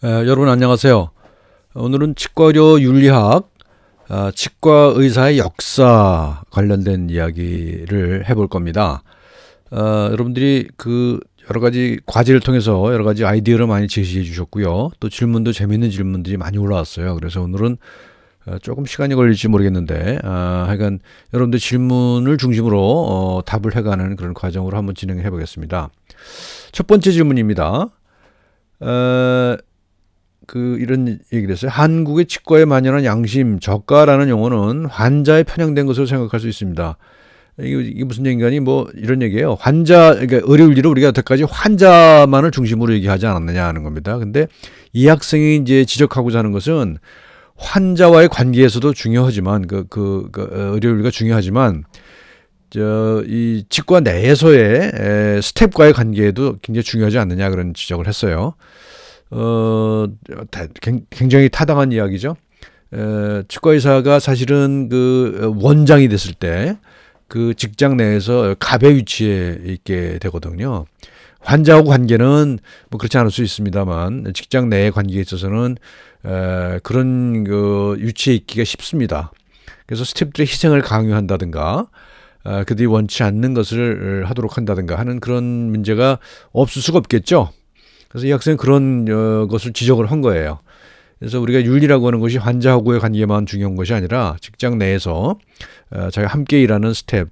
여러분 안녕하세요. 오늘은 치과의료 윤리학, 치과 의사의 역사 관련된 이야기를 해볼 겁니다. 여러분들이 그 여러 가지 과제를 통해서 여러 가지 아이디어를 많이 제시해 주셨고요. 또 질문도 재미있는 질문들이 많이 올라왔어요. 그래서 오늘은 조금 시간이 걸릴지 모르겠는데, 하여간 여러분들 질문을 중심으로 답을 해가는 그런 과정으로 한번 진행해 보겠습니다. 첫 번째 질문입니다. 이런 얘기를 했어요. 한국의 치과에 만연한 양심, 저가라는 용어는 환자에 편향된 것으로 생각할 수 있습니다. 이게 무슨 얘기인가니? 뭐 이런 얘기예요. 그러니까 의료윤리를 우리가 여태까지 환자만을 중심으로 얘기하지 않았느냐 하는 겁니다. 근데 이 학생이 이제 지적하고자 하는 것은 환자와의 관계에서도 중요하지만 의료윤리가 중요하지만 이 치과 내에서의 스텝과의 관계에도 굉장히 중요하지 않느냐 그런 지적을 했어요. 굉장히 타당한 이야기죠. 치과 의사가 사실은 그 원장이 됐을 때 그 직장 내에서 갑의 위치에 있게 되거든요. 환자하고 관계는 뭐 그렇지 않을 수 있습니다만 직장 내의 관계에 있어서는 그런 그 위치에 있기가 쉽습니다. 그래서 스태프들의 희생을 강요한다든가 그들이 원치 않는 것을 하도록 한다든가 하는 그런 문제가 없을 수가 없겠죠. 그래서 이 학생은 그런 것을 지적을 한 거예요. 그래서 우리가 윤리라고 하는 것이 환자하고의 관계만 중요한 것이 아니라 직장 내에서 자기가 함께 일하는 스텝,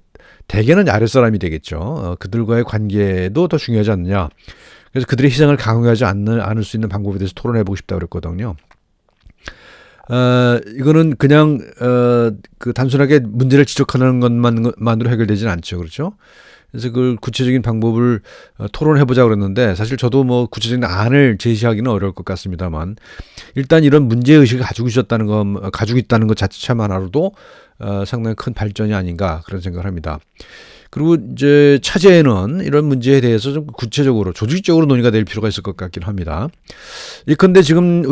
대개는 아랫사람이 되겠죠. 그들과의 관계도 더 중요하지 않느냐. 그래서 그들의 희생을 강요하지 않을 수 있는 방법에 대해서 토론해보고 싶다고 그랬거든요. 이거는 그냥 단순하게 문제를 지적하는 것만으로 해결되지는 않죠. 그렇죠? 그래서 그 구체적인 방법을 토론해보자고 그랬는데 사실 저도 뭐 구체적인 안을 제시하기는 어려울 것 같습니다만 일단 이런 문제의식을 가지고 있다는 것 자체만으로도 상당히 큰 발전이 아닌가 그런 생각을 합니다. 그리고 이제 차제에는 이런 문제에 대해서 좀 구체적으로 조직적으로 논의가 될 필요가 있을 것 같긴 합니다. 예컨대 지금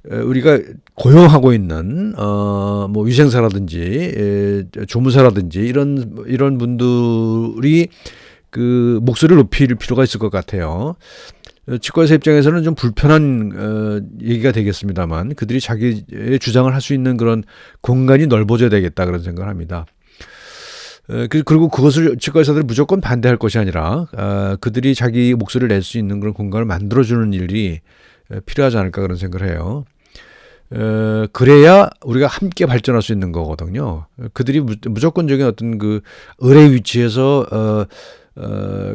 우리가 고용하고 있는 뭐 위생사라든지 조무사라든지 이런 분들이 그 목소리를 높일 필요가 있을 것 같아요. 치과의사 입장에서는 좀 불편한 얘기가 되겠습니다만 그들이 자기의 주장을 할 수 있는 그런 공간이 넓어져야 되겠다 그런 생각을 합니다. 그리고 그것을 치과의사들이 무조건 반대할 것이 아니라 그들이 자기 목소리를 낼 수 있는 그런 공간을 만들어주는 일이 필요하지 않을까 그런 생각을 해요. 그래야 우리가 함께 발전할 수 있는 거거든요. 그들이 무조건적인 어떤 그 을의 위치에서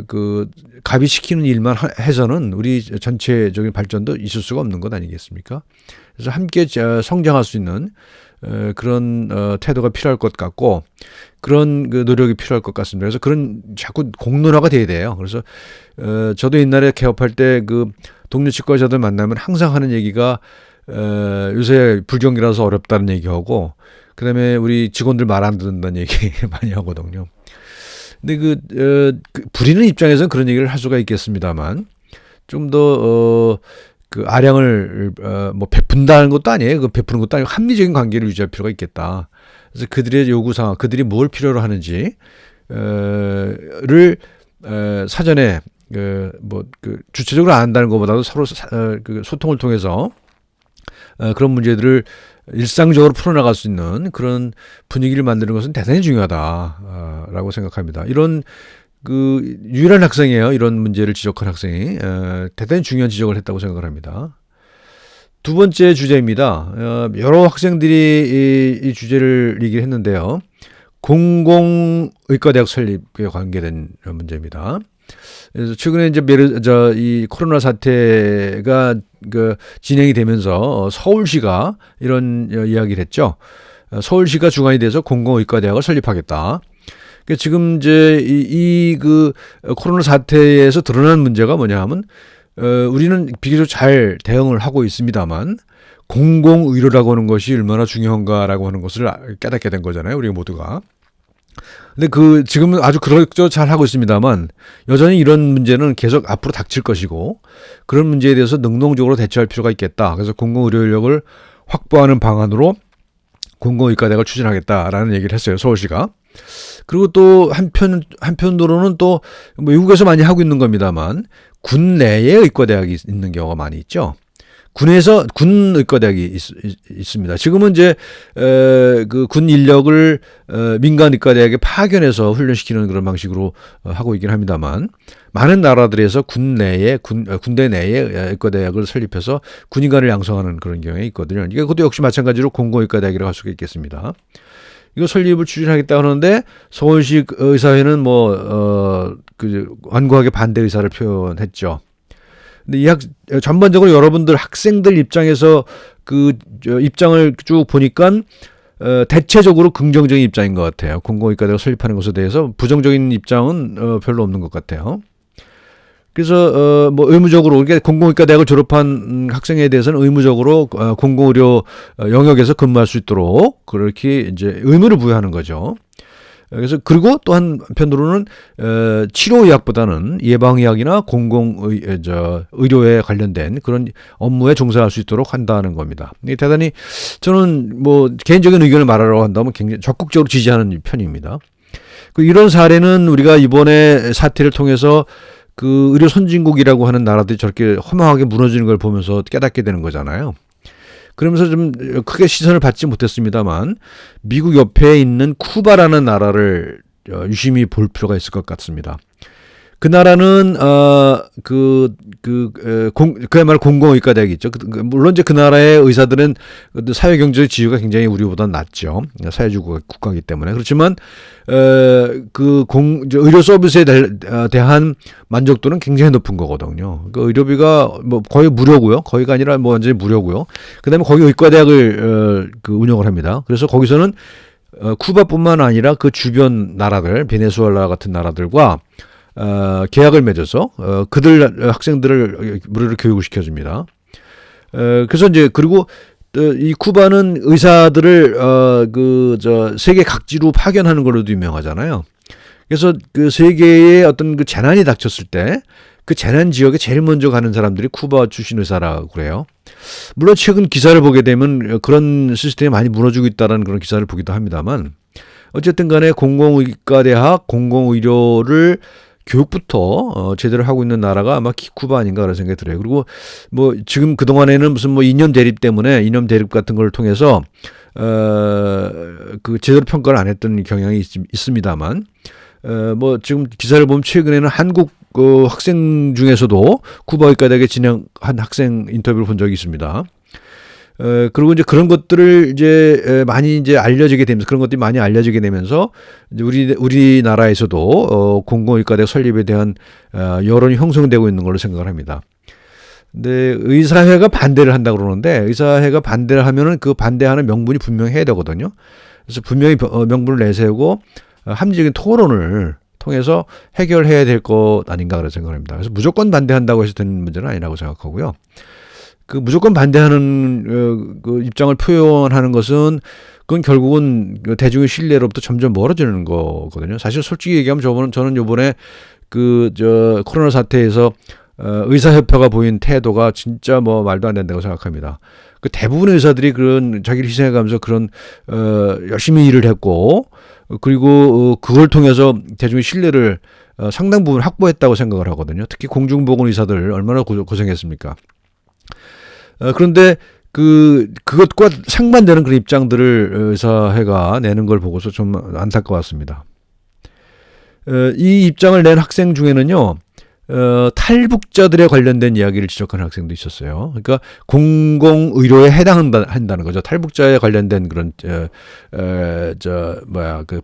그 갑이 시키는 일만 해서는 우리 전체적인 발전도 있을 수가 없는 것 아니겠습니까? 그래서 함께 성장할 수 있는 그런 태도가 필요할 것 같고 그런 그 노력이 필요할 것 같습니다. 그래서 그런 자꾸 공론화가 돼야 돼요. 그래서 저도 옛날에 개업할 때 그 동료 치과의사들 만나면 항상 하는 얘기가 요새 불경기라서 어렵다는 얘기하고 그다음에 우리 직원들 말 안 듣는다는 얘기 많이 하거든요. 근데 부리는 입장에서는 그런 얘기를 할 수가 있겠습니다만 좀 더 그 아량을 뭐 베푼다는 것도 아니에요. 그 베푸는 것도 아니고 합리적인 관계를 유지할 필요가 있겠다. 그래서 그들의 요구사항, 그들이 뭘 필요로 하는지 를 사전에 주체적으로 안 한다는 것보다도 서로 소통을 통해서 그런 문제들을 일상적으로 풀어나갈 수 있는 그런 분위기를 만드는 것은 대단히 중요하다라고 생각합니다. 이런 유일한 학생이에요. 이런 문제를 지적한 학생이 대단히 중요한 지적을 했다고 생각을 합니다. 두 번째 주제입니다. 여러 학생들이 이 주제를 얘기를 했는데요. 공공의과대학 설립에 관계된 문제입니다. 그래서 최근에 이제 이 코로나 사태가 진행이 되면서 서울시가 이런 이야기를 했죠. 서울시가 주관이 돼서 공공의과대학을 설립하겠다. 지금 이제 코로나 사태에서 드러난 문제가 뭐냐 하면 우리는 비교적 잘 대응을 하고 있습니다만 공공의료라고 하는 것이 얼마나 중요한가라고 하는 것을 깨닫게 된 거잖아요. 우리 모두가. 근데 지금은 아주 그럭저럭 잘 하고 있습니다만 여전히 이런 문제는 계속 앞으로 닥칠 것이고 그런 문제에 대해서 능동적으로 대처할 필요가 있겠다. 그래서 공공의료 인력을 확보하는 방안으로 공공의과대학을 추진하겠다라는 얘기를 했어요. 서울시가. 그리고 또 한편으로는 또 미국에서 많이 하고 있는 겁니다만 군 내에 의과대학이 있는 경우가 많이 있죠. 군에서 군 의과대학이 있습니다. 지금은 이제 그 군 인력을 민간 의과대학에 파견해서 훈련시키는 그런 방식으로 하고 있긴 합니다만, 많은 나라들에서 군대 내에 의과대학을 설립해서 군인관을 양성하는 그런 경향이 있거든요. 이게 그것도 역시 마찬가지로 공공의과대학이라고 할 수가 있겠습니다. 이거 설립을 추진하겠다 하는데 서울시 의사회는 완고하게 반대 의사를 표현했죠. 근데 전반적으로 여러분들 학생들 입장에서 입장을 쭉 보니까 대체적으로 긍정적인 입장인 것 같아요. 공공의과대학 설립하는 것에 대해서 부정적인 입장은 별로 없는 것 같아요. 그래서 의무적으로, 그러니까 공공의과대학을 졸업한 학생에 대해서는 의무적으로 공공의료 영역에서 근무할 수 있도록 그렇게 이제 의무를 부여하는 거죠. 그래서 그리고 또 한편으로는 치료의학보다는 예방의학이나 의료에 관련된 그런 업무에 종사할 수 있도록 한다는 겁니다. 대단히 저는 개인적인 의견을 말하려고 한다면 굉장히 적극적으로 지지하는 편입니다. 이런 사례는 우리가 이번에 사태를 통해서 의료 선진국이라고 하는 나라들이 저렇게 허망하게 무너지는 걸 보면서 깨닫게 되는 거잖아요. 그러면서 좀 크게 시선을 받지 못했습니다만, 미국 옆에 있는 쿠바라는 나라를 유심히 볼 필요가 있을 것 같습니다. 그 나라는 그야말로 공공의과대학이 있죠. 물론 이제 그 나라의 의사들은 사회경제적 지위가 굉장히 우리보다 낮죠. 사회주의 국가이기 때문에. 그렇지만 의료 서비스에 대한 만족도는 굉장히 높은 거거든요. 의료비가 거의 무료고요. 거의가 아니라 완전히 무료고요. 그다음에 거기 의과대학을 운영을 합니다. 그래서 거기서는 쿠바뿐만 아니라 그 주변 나라들, 베네수엘라 같은 나라들과 계약을 맺어서 학생들을 무료로 교육을 시켜줍니다. 그래서 이제 그리고 이 쿠바는 의사들을 세계 각지로 파견하는 걸로도 유명하잖아요. 그래서 세계에 어떤 재난이 닥쳤을 때 그 재난 지역에 제일 먼저 가는 사람들이 쿠바 출신 의사라고 그래요. 물론 최근 기사를 보게 되면 그런 시스템이 많이 무너지고 있다는 그런 기사를 보기도 합니다만, 어쨌든 간에 공공의과대학, 공공의료를 교육부터 제대로 하고 있는 나라가 아마 쿠바 아닌가 그런 생각이 들어요. 그리고 지금 그동안에는 무슨 이념 대립 때문에 이념 대립 같은 걸 통해서 제대로 평가를 안 했던 경향이 있습니다만, 지금 기사를 보면 최근에는 한국 학생 중에서도 쿠바 의과대학에 진행한 학생 인터뷰를 본 적이 있습니다. 그리고 이제 그런 것들을 이제 많이 이제 알려지게 되면서, 그런 것들이 많이 알려지게 되면서 이제 우리나라에서도 공공의과대학 설립에 대한 여론이 형성되고 있는 걸로 생각을 합니다. 근데 의사회가 반대를 한다고 그러는데, 의사회가 반대를 하면은 그 반대하는 명분이 분명히 해야 되거든요. 그래서 분명히 명분을 내세우고 합리적인 토론을 통해서 해결해야 될 것 아닌가 그런 생각을 합니다. 그래서 무조건 반대한다고 해서 되는 문제는 아니라고 생각하고요. 무조건 반대하는 입장을 표현하는 것은 그건 결국은 대중의 신뢰로부터 점점 멀어지는 거거든요. 사실 솔직히 얘기하면 저는 요번에 코로나 사태에서 의사협회가 보인 태도가 진짜 말도 안 된다고 생각합니다. 대부분의 의사들이 그런 자기를 희생해가면서 그런 열심히 일을 했고, 그리고 그걸 통해서 대중의 신뢰를 상당 부분 확보했다고 생각을 하거든요. 특히 공중보건 의사들 얼마나 고생했습니까? 그런데 그것과 상반되는 그런 입장들을 의사회가 내는 걸 보고서 좀 안타까웠습니다. 이 입장을 낸 학생 중에는요, 탈북자들에 관련된 이야기를 지적하는 학생도 있었어요. 그러니까 공공의료에 해당한다는 거죠. 탈북자에 관련된 그런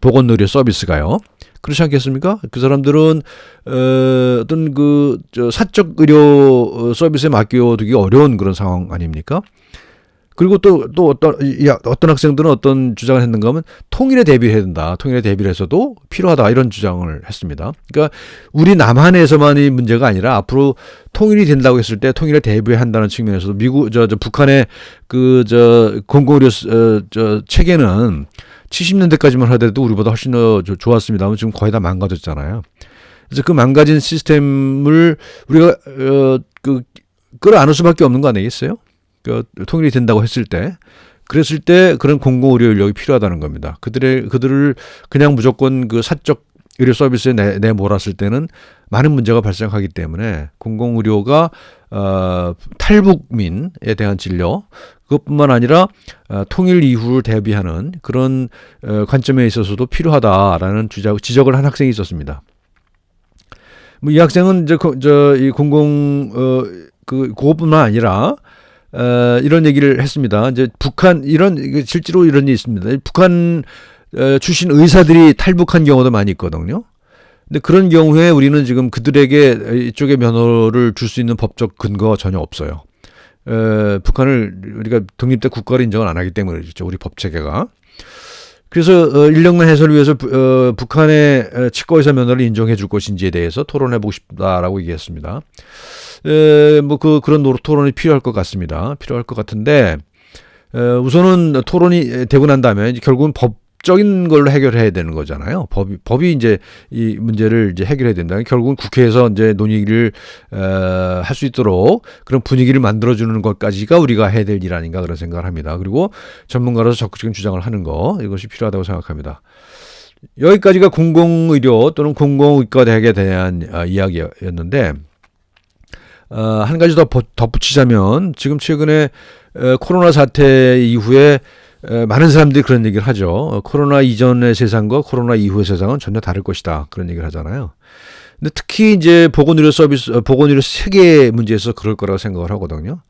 보건의료 서비스가요. 그렇지 않겠습니까? 그 사람들은 어떤 사적 의료 서비스에 맡겨두기 어려운 그런 상황 아닙니까? 그리고 또 어떤 학생들은 어떤 주장을 했는가 하면 통일에 대비해야 된다. 통일에 대비를 해서도 필요하다. 이런 주장을 했습니다. 그러니까 우리 남한에서만이 문제가 아니라 앞으로 통일이 된다고 했을 때 통일에 대비해야 한다는 측면에서도 북한의 공공의료 체계는 70년대까지만 하더라도 우리보다 훨씬 더 좋았습니다만 지금 거의 다 망가졌잖아요. 그래서 그 망가진 시스템을 우리가 끌어안을 수밖에 없는 거 아니겠어요? 통일이 된다고 했을 때, 그랬을 때 그런 공공의료 인력이 필요하다는 겁니다. 그들을 그냥 무조건 사적 의료 서비스에 내몰았을 때는 많은 문제가 발생하기 때문에 공공의료가 탈북민에 대한 진료, 그것뿐만 아니라 통일 이후를 대비하는 그런 관점에 있어서도 필요하다라는 지적을 한 학생이 있었습니다. 뭐 이 학생은 이제 이 그것뿐만 아니라 이런 얘기를 했습니다. 이제 북한 실제로 이런 일이 있습니다. 북한 출신 의사들이 탈북한 경우도 많이 있거든요. 근데 그런 경우에 우리는 지금 그들에게 이쪽에 면허를 줄 수 있는 법적 근거가 전혀 없어요. 북한을 우리가 독립된 국가로 인정을 안 하기 때문이죠. 우리 법 체계가. 그래서 인력난 해소를 위해서 북한의 치과의사 면허를 인정해 줄 것인지에 대해서 토론해 보고 싶다라고 얘기했습니다. 뭐 그런 토론이 필요할 것 같습니다. 필요할 것 같은데 우선은 토론이 되고 난 다음에 결국은 법적인 걸로 해결해야 되는 거잖아요. 법이 이제 이 문제를 이제 해결해야 된다. 결국은 국회에서 이제 논의를 할 수 있도록 그런 분위기를 만들어주는 것까지가 우리가 해야 될 일 아닌가 그런 생각을 합니다. 그리고 전문가로서 적극적인 주장을 하는 거 이것이 필요하다고 생각합니다. 여기까지가 공공의료 또는 공공의과 대학에 대한 이야기였는데 한 가지 더 덧붙이자면 지금 최근에 코로나 사태 이후에 많은 사람들이 그런 얘기를 하죠. 코로나 이전의 세상과 코로나 이후의 세상은 전혀 다를 것이다. 그런 얘기를 하잖아요. 근데 특히 이제 보건의료 세계 문제에서 그럴 거라고 생각을 하거든요.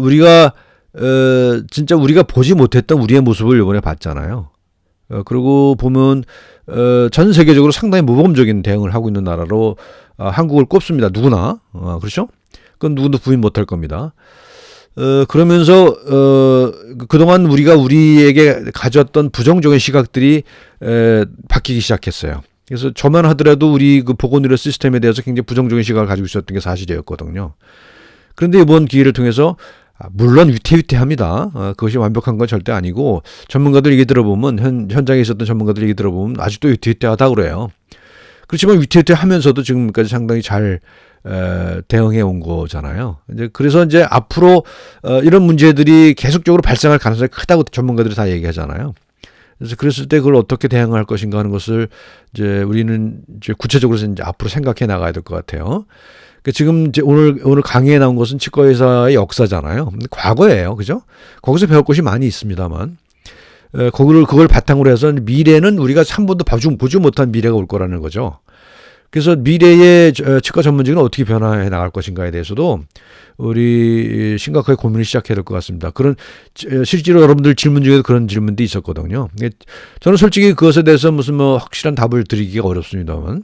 우리가 진짜 우리가 보지 못했던 우리의 모습을 이번에 봤잖아요. 그리고 보면 전 세계적으로 상당히 모범적인 대응을 하고 있는 나라로 한국을 꼽습니다. 누구나. 그렇죠? 그건 누구도 부인 못할 겁니다. 그러면서 그동안 우리가 우리에게 가졌던 부정적인 시각들이 바뀌기 시작했어요. 그래서 저만 하더라도 우리 그 보건의료 시스템에 대해서 굉장히 부정적인 시각을 가지고 있었던 게 사실이었거든요. 그런데 이번 기회를 통해서 물론 위태위태합니다. 그것이 완벽한 건 절대 아니고 전문가들 얘기 들어보면 현장에 있었던 전문가들 얘기 들어보면 아직도 위태위태하다고 그래요. 그렇지만 위태위태하면서도 지금까지 상당히 잘 대응해 온 거잖아요. 이제 그래서 이제 앞으로 이런 문제들이 계속적으로 발생할 가능성이 크다고 전문가들이 다 얘기하잖아요. 그래서 그랬을 때 그걸 어떻게 대응할 것인가 하는 것을 이제 우리는 이제 구체적으로 이제 앞으로 생각해 나가야 될 것 같아요. 지금 이제 오늘 강의에 나온 것은 치과의사의 역사잖아요. 과거예요, 그죠? 거기서 배울 것이 많이 있습니다만, 그걸 바탕으로 해서 미래는 우리가 한 번도 보지 못한 미래가 올 거라는 거죠. 그래서 미래의 치과 전문직은 어떻게 변화해 나갈 것인가에 대해서도 우리 심각하게 고민을 시작해야 될 것 같습니다. 실제로 여러분들 질문 중에도 그런 질문도 있었거든요. 저는 솔직히 그것에 대해서 무슨 확실한 답을 드리기가 어렵습니다만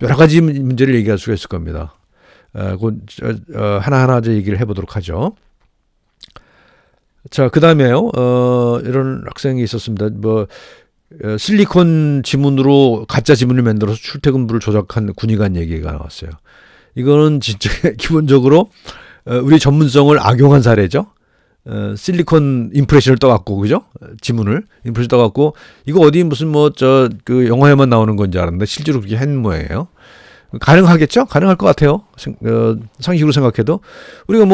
여러 가지 문제를 얘기할 수가 있을 겁니다. 하나하나 이제 얘기를 해보도록 하죠. 자, 그 다음에요. 이런 학생이 있었습니다. 실리콘 지문으로 가짜 지문을 만들어서 출퇴근부를 조작한 군의관 얘기가 나왔어요. 이거는 진짜 기본적으로 우리 전문성을 악용한 사례죠. 실리콘 임프레션을 떠갖고, 그죠? 지문을 임프레션 떠갖고, 이거 어디 무슨 그 영화에만 나오는 건지 알았는데, 실제로 그렇게 한 모양이에요. 가능하겠죠? 가능할 것 같아요. 상식으로 생각해도. 우리가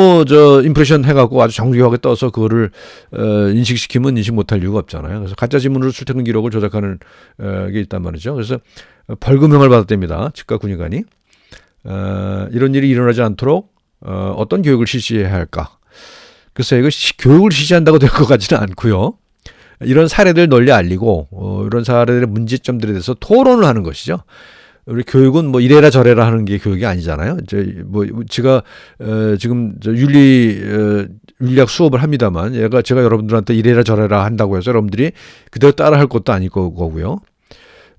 임프레션 해갖고 아주 정교하게 떠서 그거를, 인식시키면 인식 못할 이유가 없잖아요. 그래서 가짜 지문으로 출퇴근 기록을 조작하는, 게 있단 말이죠. 그래서 벌금형을 받았답니다. 치과 군의관이. 이런 일이 일어나지 않도록, 어떤 교육을 실시해야 할까? 글쎄요, 이거 교육을 실시한다고 될 것 같지는 않고요. 이런 사례들 널리 알리고, 이런 사례들의 문제점들에 대해서 토론을 하는 것이죠. 우리 교육은 이래라 저래라 하는 게 교육이 아니잖아요. 제가 지금 윤리학 수업을 합니다만, 제가 여러분들한테 이래라 저래라 한다고 해서 여러분들이 그대로 따라 할 것도 아닐 거고요.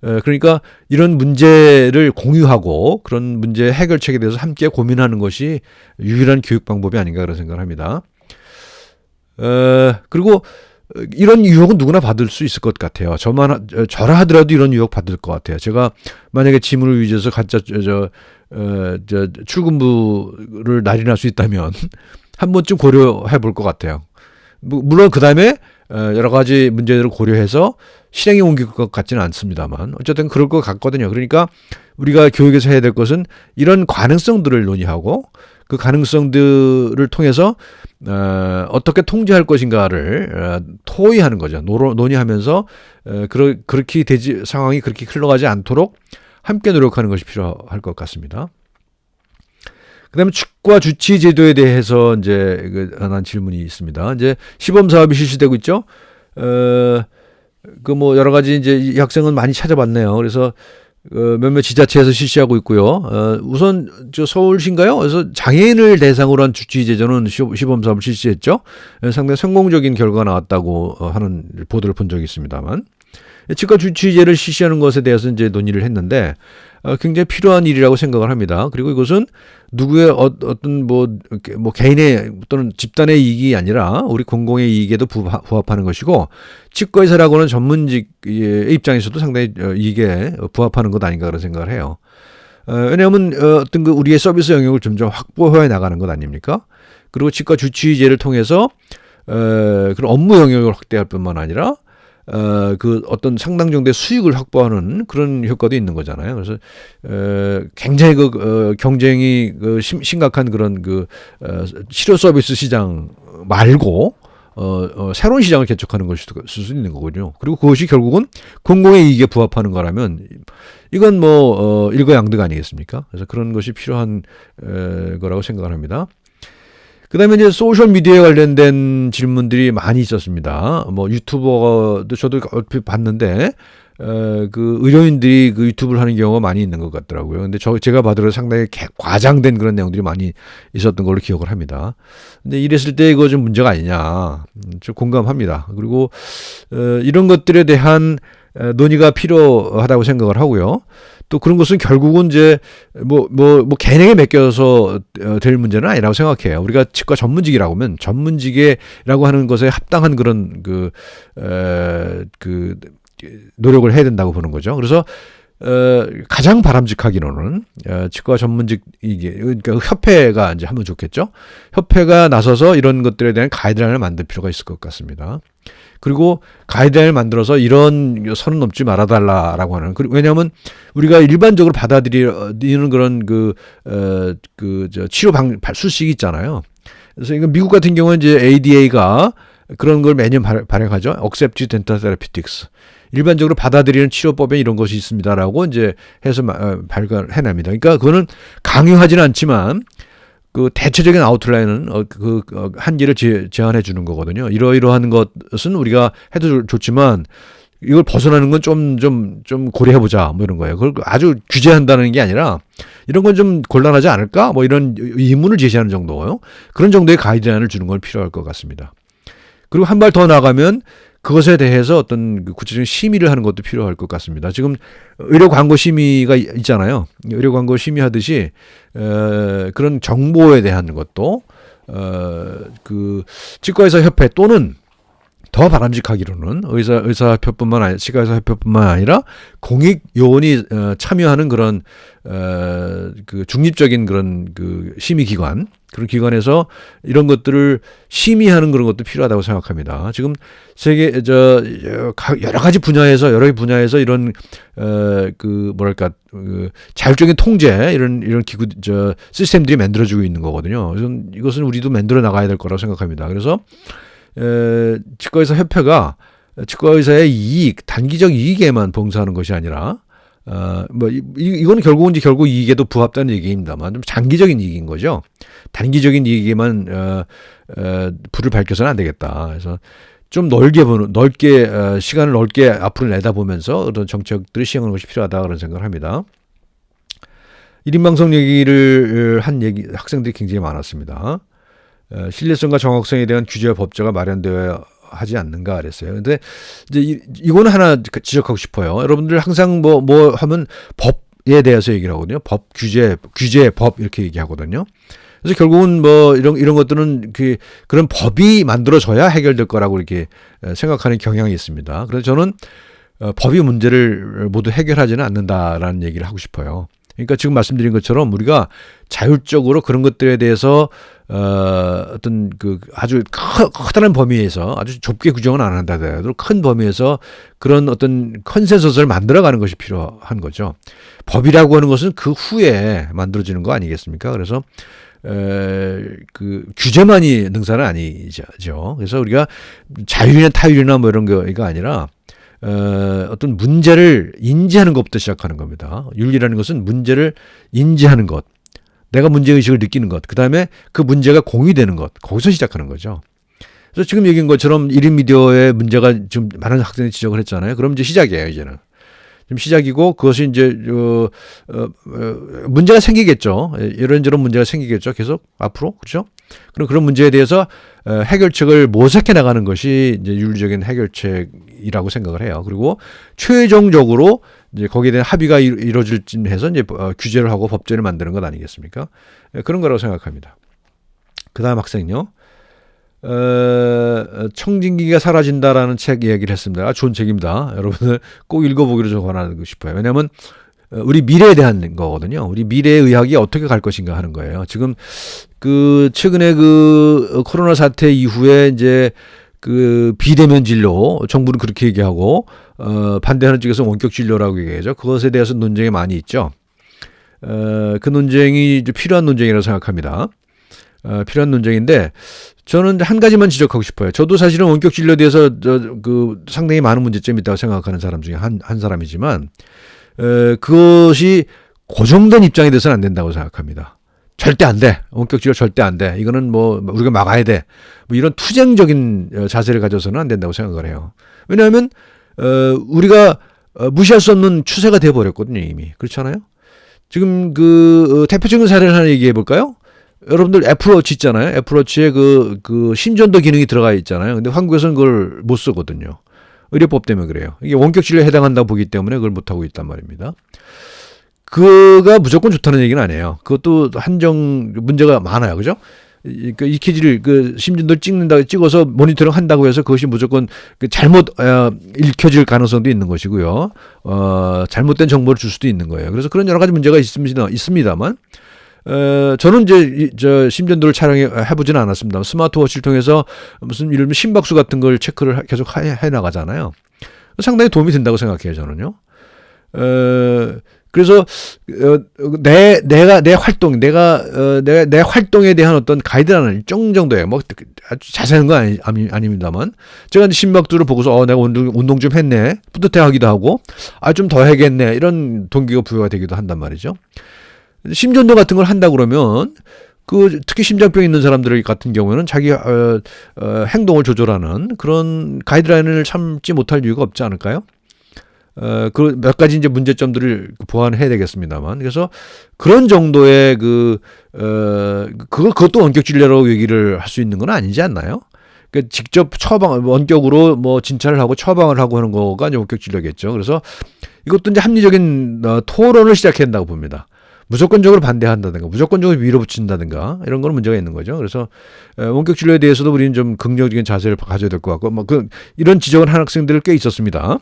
그러니까 이런 문제를 공유하고 그런 문제 해결책에 대해서 함께 고민하는 것이 유일한 교육 방법이 아닌가 그런 생각을 합니다. 그리고 이런 유혹은 누구나 받을 수 있을 것 같아요. 저라 하더라도 이런 유혹 받을 것 같아요. 제가 만약에 지문을 위조해서 가짜 출근부를 날인할 수 있다면 한 번쯤 고려해 볼 것 같아요. 물론 그 다음에 여러 가지 문제들을 고려해서 실행에 옮길 것 같지는 않습니다만 어쨌든 그럴 것 같거든요. 그러니까 우리가 교육에서 해야 될 것은 이런 가능성들을 논의하고 그 가능성들을 통해서 어떻게 통제할 것인가를 토의하는 거죠. 논의하면서 그렇게 상황이 그렇게 흘러가지 않도록 함께 노력하는 것이 필요할 것 같습니다. 그다음에 치과 주치 제도에 대해서 이제 한 질문이 있습니다. 이제 시범 사업이 실시되고 있죠. 그 뭐 여러 가지 이제 이 학생은 많이 찾아봤네요. 그래서 몇몇 지자체에서 실시하고 있고요. 우선 저 서울시인가요? 그래서 장애인을 대상으로 한 주치 제도는 시범 사업을 실시했죠. 상당히 성공적인 결과가 나왔다고 하는 보도를 본 적이 있습니다만, 치과 주치제를 실시하는 것에 대해서 이제 논의를 했는데 굉장히 필요한 일이라고 생각을 합니다. 그리고 이것은 누구의 어떤 뭐 개인의 또는 집단의 이익이 아니라 우리 공공의 이익에도 부합하는 것이고, 치과의사라고는 전문직의 입장에서도 상당히 이익에 부합하는 것 아닌가 그런 생각을 해요. 왜냐하면 어떤 그 우리의 서비스 영역을 점점 확보해 나가는 것 아닙니까? 그리고 치과 주치의제를 통해서 그런 업무 영역을 확대할 뿐만 아니라 그 어떤 상당 정도의 수익을 확보하는 그런 효과도 있는 거잖아요. 그래서 굉장히 그 경쟁이 심각한 그런 그 치료 서비스 시장 말고 새로운 시장을 개척하는 것일 수 있는 거군요. 그리고 그것이 결국은 공공의 이익에 부합하는 거라면 이건 뭐 일거양득 아니겠습니까? 그래서 그런 것이 필요한 거라고 생각을 합니다. 그 다음에 이제 소셜미디어에 관련된 질문들이 많이 있었습니다. 뭐 유튜버도 저도 얼핏 봤는데, 그 의료인들이 그 유튜브를 하는 경우가 많이 있는 것 같더라고요. 근데 제가 봐도 상당히 과장된 그런 내용들이 많이 있었던 걸로 기억을 합니다. 근데 이랬을 때 이거 좀 문제가 아니냐. 좀 공감합니다. 그리고, 이런 것들에 대한 논의가 필요하다고 생각을 하고요. 또 그런 것은 결국은 이제 뭐 개인에게 맡겨서 될 문제는 아니라고 생각해요. 우리가 치과 전문직이라고 하면 전문직이라고 하는 것에 합당한 그런 그 노력을 해야 된다고 보는 거죠. 그래서 가장 바람직하기로는 치과 전문직 그러니까 협회가 이제 하면 좋겠죠. 협회가 나서서 이런 것들에 대한 가이드라인을 만들 필요가 있을 것 같습니다. 그리고 가이드라인을 만들어서 이런 선은 넘지 말아달라라고 하는. 왜냐하면 우리가 일반적으로 받아들이는 그런 치료 수식이 있잖아요. 그래서 이거 미국 같은 경우는 이제 ADA가 그런 걸 매년 발행하죠. Accepted Dental Therapeutics. 일반적으로 받아들이는 치료법에 이런 것이 있습니다라고 이제 해서 발간해냅니다. 그러니까 그거는 강요하지는 않지만 그 대체적인 아웃라인은 그 한계를 제한해 주는 거거든요. 이러한 것은 우리가 해도 좋지만 이걸 벗어나는 건 좀 고려해 보자 뭐 이런 거예요. 그걸 아주 규제한다는 게 아니라 이런 건 좀 곤란하지 않을까? 뭐 이런 의문을 제시하는 정도요. 그런 정도의 가이드라인을 주는 건 필요할 것 같습니다. 그리고 한 발 더 나가면 그것에 대해서 어떤 구체적인 심의를 하는 것도 필요할 것 같습니다. 지금 의료 광고 심의가 있잖아요. 의료 광고 심의하듯이 그런 정보에 대한 것도 그 치과의사 협회 또는 더 바람직하기로는 의사협회뿐만 아니라 치과의사협회뿐만 아니라 공익 요원이 참여하는 그런 그 중립적인 그런 그 심의기관, 그런 기관에서 이런 것들을 심의하는 그런 것도 필요하다고 생각합니다. 지금 세계 여러 가지 분야에서 이런 그 뭐랄까 자율적인 통제 이런 기구 시스템들이 만들어지고 있는 거거든요. 이것은 우리도 만들어 나가야 될 거라고 생각합니다. 그래서 치과의사 협회가 치과의사의 단기적 이익에만 봉사하는 것이 아니라 이건 결국 이익에도 부합되는 얘기입니다만 좀 장기적인 이익인 거죠. 단기적인 이익에만 불을 밝혀서는 안 되겠다. 그래서 좀 넓게 시간을 넓게 앞으로 내다보면서 어떤 정책들을 시행하는 것이 필요하다 그런 생각을 합니다. 1인 방송 얘기를 한 학생들이 굉장히 많았습니다. 신뢰성과 정확성에 대한 규제와 법제가 마련되어야 하지 않는가 그랬어요. 근데 이제 이거는 하나 지적하고 싶어요. 여러분들 항상 뭐 하면 법에 대해서 얘기를 하거든요. 법, 규제, 법 이렇게 얘기하거든요. 그래서 결국은 뭐 이런 것들은 그런 법이 만들어져야 해결될 거라고 이렇게 생각하는 경향이 있습니다. 그래서 저는 법이 문제를 모두 해결하지는 않는다라는 얘기를 하고 싶어요. 그러니까 지금 말씀드린 것처럼 우리가 자율적으로 그런 것들에 대해서 어떤 그 아주 커다란 범위에서 아주 좁게 규정은 안 한다 하더라도 큰 범위에서 그런 어떤 컨센서스를 만들어가는 것이 필요한 거죠. 법이라고 하는 것은 그 후에 만들어지는 거 아니겠습니까? 그래서 그 규제만이 능사는 아니죠. 그래서 우리가 자율이나 타율이나 뭐 이런 거가 아니라 어떤 문제를 인지하는 것부터 시작하는 겁니다. 윤리라는 것은 문제를 인지하는 것, 내가 문제의식을 느끼는 것, 그 다음에 그 문제가 공유되는 것, 거기서 시작하는 거죠. 그래서 지금 얘기한 것처럼 1인 미디어의 문제가 지금 많은 학생들이 지적을 했잖아요. 그럼 이제 시작이에요, 이제는. 지금 시작이고 그것이 이제 문제가 생기겠죠. 이런저런 문제가 생기겠죠. 계속 앞으로. 그렇죠? 그럼 그런 문제에 대해서 해결책을 모색해 나가는 것이 이제 윤리적인 해결책이라고 생각을 해요. 그리고 최종적으로 이제 거기에 대한 합의가 이루어질 쯤 해서 이제 규제를 하고 법제를 만드는 것 아니겠습니까? 그런 거라고 생각합니다. 그 다음 학생요. 청진기가 사라진다라는 책 이야기를 했습니다. 좋은 책입니다. 여러분들 꼭 읽어보기를 좀 권하고 싶어요. 왜냐하면 우리 미래에 대한 거거든요. 우리 미래의 의학이 어떻게 갈 것인가 하는 거예요. 지금 그 최근에 그 코로나 사태 이후에 이제 그 비대면 진료 정부는 그렇게 얘기하고 반대하는 쪽에서 원격 진료라고 얘기하죠. 그것에 대해서 논쟁이 많이 있죠. 그 논쟁이 필요한 논쟁이라고 생각합니다. 필요한 논쟁인데 저는 한 가지만 지적하고 싶어요. 저도 사실은 원격 진료에 대해서 상당히 많은 문제점이 있다고 생각하는 사람 중에 한 사람이지만 그것이 고정된 입장이 돼서는 안 된다고 생각합니다. 절대 안 돼. 원격 진료 절대 안 돼. 이거는 뭐 우리가 막아야 돼. 뭐 이런 투쟁적인 자세를 가져서는 안 된다고 생각을 해요. 왜냐하면 우리가 무시할 수 없는 추세가 돼 버렸거든요, 이미. 그렇잖아요? 지금 그 대표적인 사례를 하나 얘기해 볼까요? 여러분들 애플워치 있잖아요. 애플워치에 그 신전도 기능이 들어가 있잖아요. 근데 한국에서는 그걸 못 쓰거든요. 의료법 때문에 그래요. 이게 원격 진료에 해당한다고 보기 때문에 그걸 못 하고 있단 말입니다. 그가 무조건 좋다는 얘기는 아니에요. 그것도 한정 문제가 많아요. 그죠? 그 EKG를 그 심전도를 찍어서 모니터링 한다고 해서 그것이 무조건 잘못 읽혀질 가능성도 있는 것이고요. 잘못된 정보를 줄 수도 있는 거예요. 그래서 그런 여러 가지 문제가 있습니다만 저는 이제 심전도를 해보지는 않았습니다. 스마트워치를 통해서 무슨 이런 심박수 같은 걸 체크를 계속 해 나가잖아요. 상당히 도움이 된다고 생각해요, 저는요. 그래서 내 활동, 내 활동에 대한 어떤 가이드라는 일정 정도의 뭐 아주 자세한 건 아닙니다만 제가 이제 심박수를 보고서 내가 운동 좀 했네, 뿌듯해하기도 하고 좀 더 해야겠네, 이런 동기가 부여가 되기도 한단 말이죠. 심전도 같은 걸 한다 그러면 특히 심장병 있는 사람들 같은 경우에는 자기 행동을 조절하는 그런 가이드라인을 참지 못할 이유가 없지 않을까요? 그 몇 가지 이제 문제점들을 보완해야 되겠습니다.만 그래서 그런 정도의 그것도 원격 진료라고 얘기를 할 수 있는 건 아니지 않나요? 그러니까 직접 원격으로 뭐 진찰을 하고 처방을 하고 하는 거가 이제 원격 진료겠죠. 그래서 이것도 이제 합리적인 토론을 시작해야 한다고 봅니다. 무조건적으로 반대한다든가 무조건적으로 밀어붙인다든가 이런 거는 문제가 있는 거죠. 그래서 원격 진료에 대해서도 우리는 좀 긍정적인 자세를 가져야 될 것 같고 이런 지적을 한 학생들 꽤 있었습니다.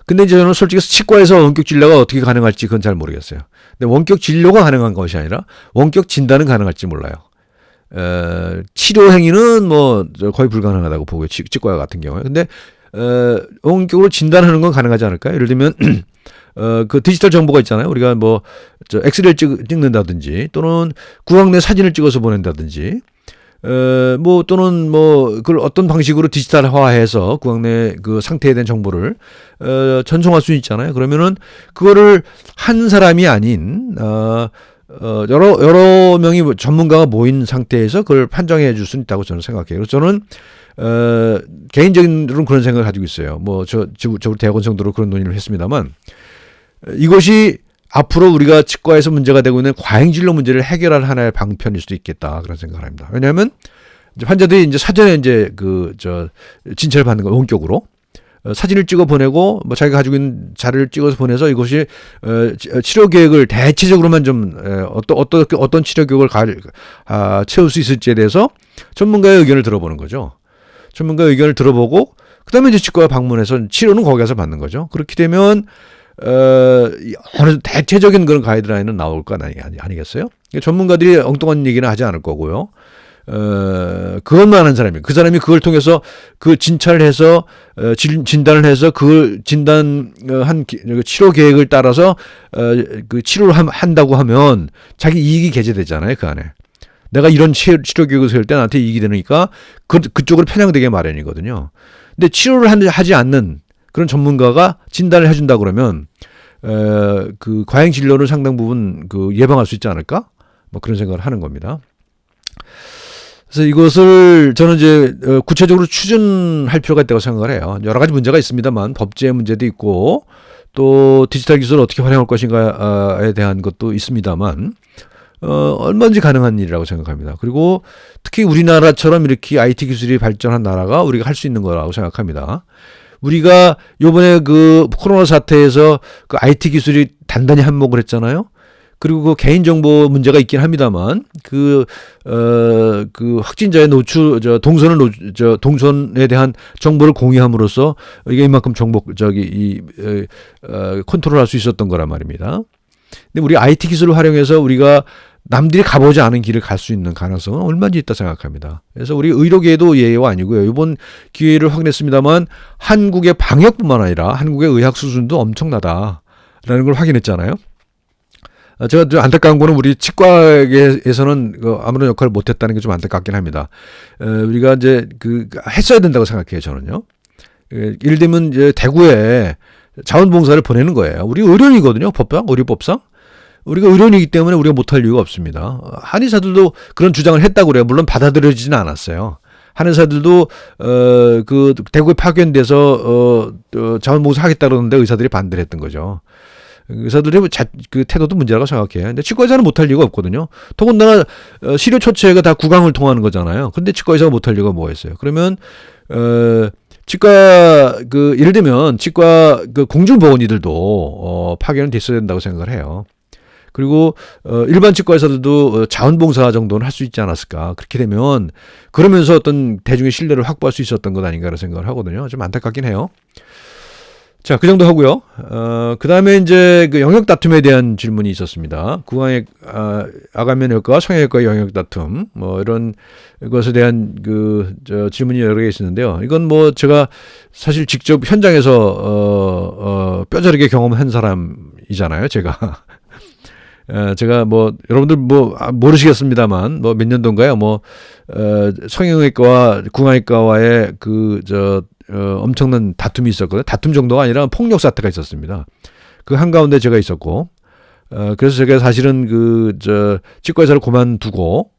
근데 이제 저는 솔직히 치과에서 원격 진료가 어떻게 가능할지 그건 잘 모르겠어요. 근데 원격 진료가 가능한 것이 아니라 원격 진단은 가능할지 몰라요. 치료 행위는 뭐 거의 불가능하다고 보고요. 치과 같은 경우에. 근데 원격으로 진단하는 건 가능하지 않을까요? 예를 들면 그 디지털 정보가 있잖아요. 우리가 뭐 엑스레이를 찍는다든지 또는 구강 내 사진을 찍어서 보낸다든지 뭐 또는 뭐 그걸 어떤 방식으로 디지털화해서 구강 내 그 상태에 대한 정보를 전송할 수 있잖아요. 그러면은 그거를 한 사람이 아닌 여러 명이 전문가가 모인 상태에서 그걸 판정해 줄 수 있다고 저는 생각해요. 그래서 저는 개인적으로는 그런 생각을 가지고 있어요. 뭐 저 대학원 정도로 그런 논의를 했습니다만 이것이 앞으로 우리가 치과에서 문제가 되고 있는 과잉진료 문제를 해결할 하나의 방편일 수도 있겠다, 그런 생각을 합니다. 왜냐하면 환자들이 이제 사전에 이제 진찰을 받는 거 원격으로 사진을 찍어 보내고 뭐 자기가 가지고 있는 자료를 찍어서 보내서 이것이 치료 계획을 대체적으로만 좀 어떤 치료 계획을 채울 수 있을지에 대해서 전문가의 의견을 들어보는 거죠. 전문가의 의견을 들어보고 그다음에 이제 치과에 방문해서 치료는 거기 가서 받는 거죠. 그렇게 되면 어느 대체적인 그런 가이드라인은 나올 거 아니겠어요? 전문가들이 엉뚱한 얘기는 하지 않을 거고요. 그것만 하는 사람이, 그 사람이 그걸 통해서 그 진찰을 해서 진단을 해서 그 진단한 치료 계획을 따라서 그 치료를 한다고 하면 자기 이익이 개재되잖아요, 그 안에. 내가 이런 치료 계획을 세울 때 나한테 이익이 되니까 그쪽으로 편향되게 마련이거든요. 근데 치료를 하지 않는 그런 전문가가 진단을 해준다 그러면 그 과잉 진료를 상당 부분 그 예방할 수 있지 않을까? 뭐 그런 생각을 하는 겁니다. 그래서 이것을 저는 이제 구체적으로 추진할 필요가 있다고 생각을 해요. 여러 가지 문제가 있습니다만 법제 문제도 있고 또 디지털 기술을 어떻게 활용할 것인가에 대한 것도 있습니다만 얼마든지 가능한 일이라고 생각합니다. 그리고 특히 우리나라처럼 이렇게 IT 기술이 발전한 나라가 우리가 할 수 있는 거라고 생각합니다. 우리가 요번에 그 코로나 사태에서 그 IT 기술이 단단히 한몫을 했잖아요. 그리고 그 개인정보 문제가 있긴 합니다만, 그 확진자의 동선에 대한 정보를 공유함으로써 이게 이만큼 컨트롤 할 수 있었던 거란 말입니다. 근데 우리 IT 기술을 활용해서 우리가 남들이 가보지 않은 길을 갈 수 있는 가능성은 얼마든지 있다 생각합니다. 그래서 우리 의료계도 예외가 아니고요. 이번 기회를 확인했습니다만 한국의 방역뿐만 아니라 한국의 의학 수준도 엄청나다라는 걸 확인했잖아요. 제가 좀 안타까운 거는 우리 치과에서는 아무런 역할을 못했다는 게 좀 안타깝긴 합니다. 우리가 이제 했어야 된다고 생각해요, 저는요. 예를 들면 이제 대구에 자원봉사를 보내는 거예요. 우리 의료인이거든요, 의료법상. 우리가 의료인이기 때문에 우리가 못할 이유가 없습니다. 한의사들도 그런 주장을 했다고 그래요. 물론 받아들여지지는 않았어요. 한의사들도 그 대구에 파견돼서 자원봉사 하겠다 그러는데 의사들이 반대를 했던 거죠. 의사들의 그 태도도 문제라고 생각해요. 근데 치과의사는 못할 이유가 없거든요. 더군다나 치료 초체가 다 구강을 통하는 거잖아요. 근데 치과의사가 못할 이유가 뭐가 있어요? 그러면 치과 예를 들면 치과 공중보건의들도 파견은 됐어야 된다고 생각을 해요. 그리고 일반 치과의사들도 자원봉사 정도는 할 수 있지 않았을까. 그렇게 되면 그러면서 어떤 대중의 신뢰를 확보할 수 있었던 것 아닌가라는 생각을 하거든요. 좀 안타깝긴 해요. 자, 그 정도 하고요. 그 다음에 이제 그 영역 다툼에 대한 질문이 있었습니다. 아가면역과 성형외과 영역 다툼, 뭐 이런 것에 대한 질문이 여러 개 있었는데요. 이건 뭐 제가 사실 직접 현장에서 뼈저리게 경험한 사람이잖아요, 제가. 제가 뭐 여러분들 뭐 모르시겠습니다만 뭐 몇 년도인가요? 성형외과와 구강외과와의 엄청난 다툼이 있었거든요. 다툼 정도가 아니라 폭력 사태가 있었습니다. 그 한가운데 제가 있었고, 그래서 제가 사실은 치과의사를 그만두고,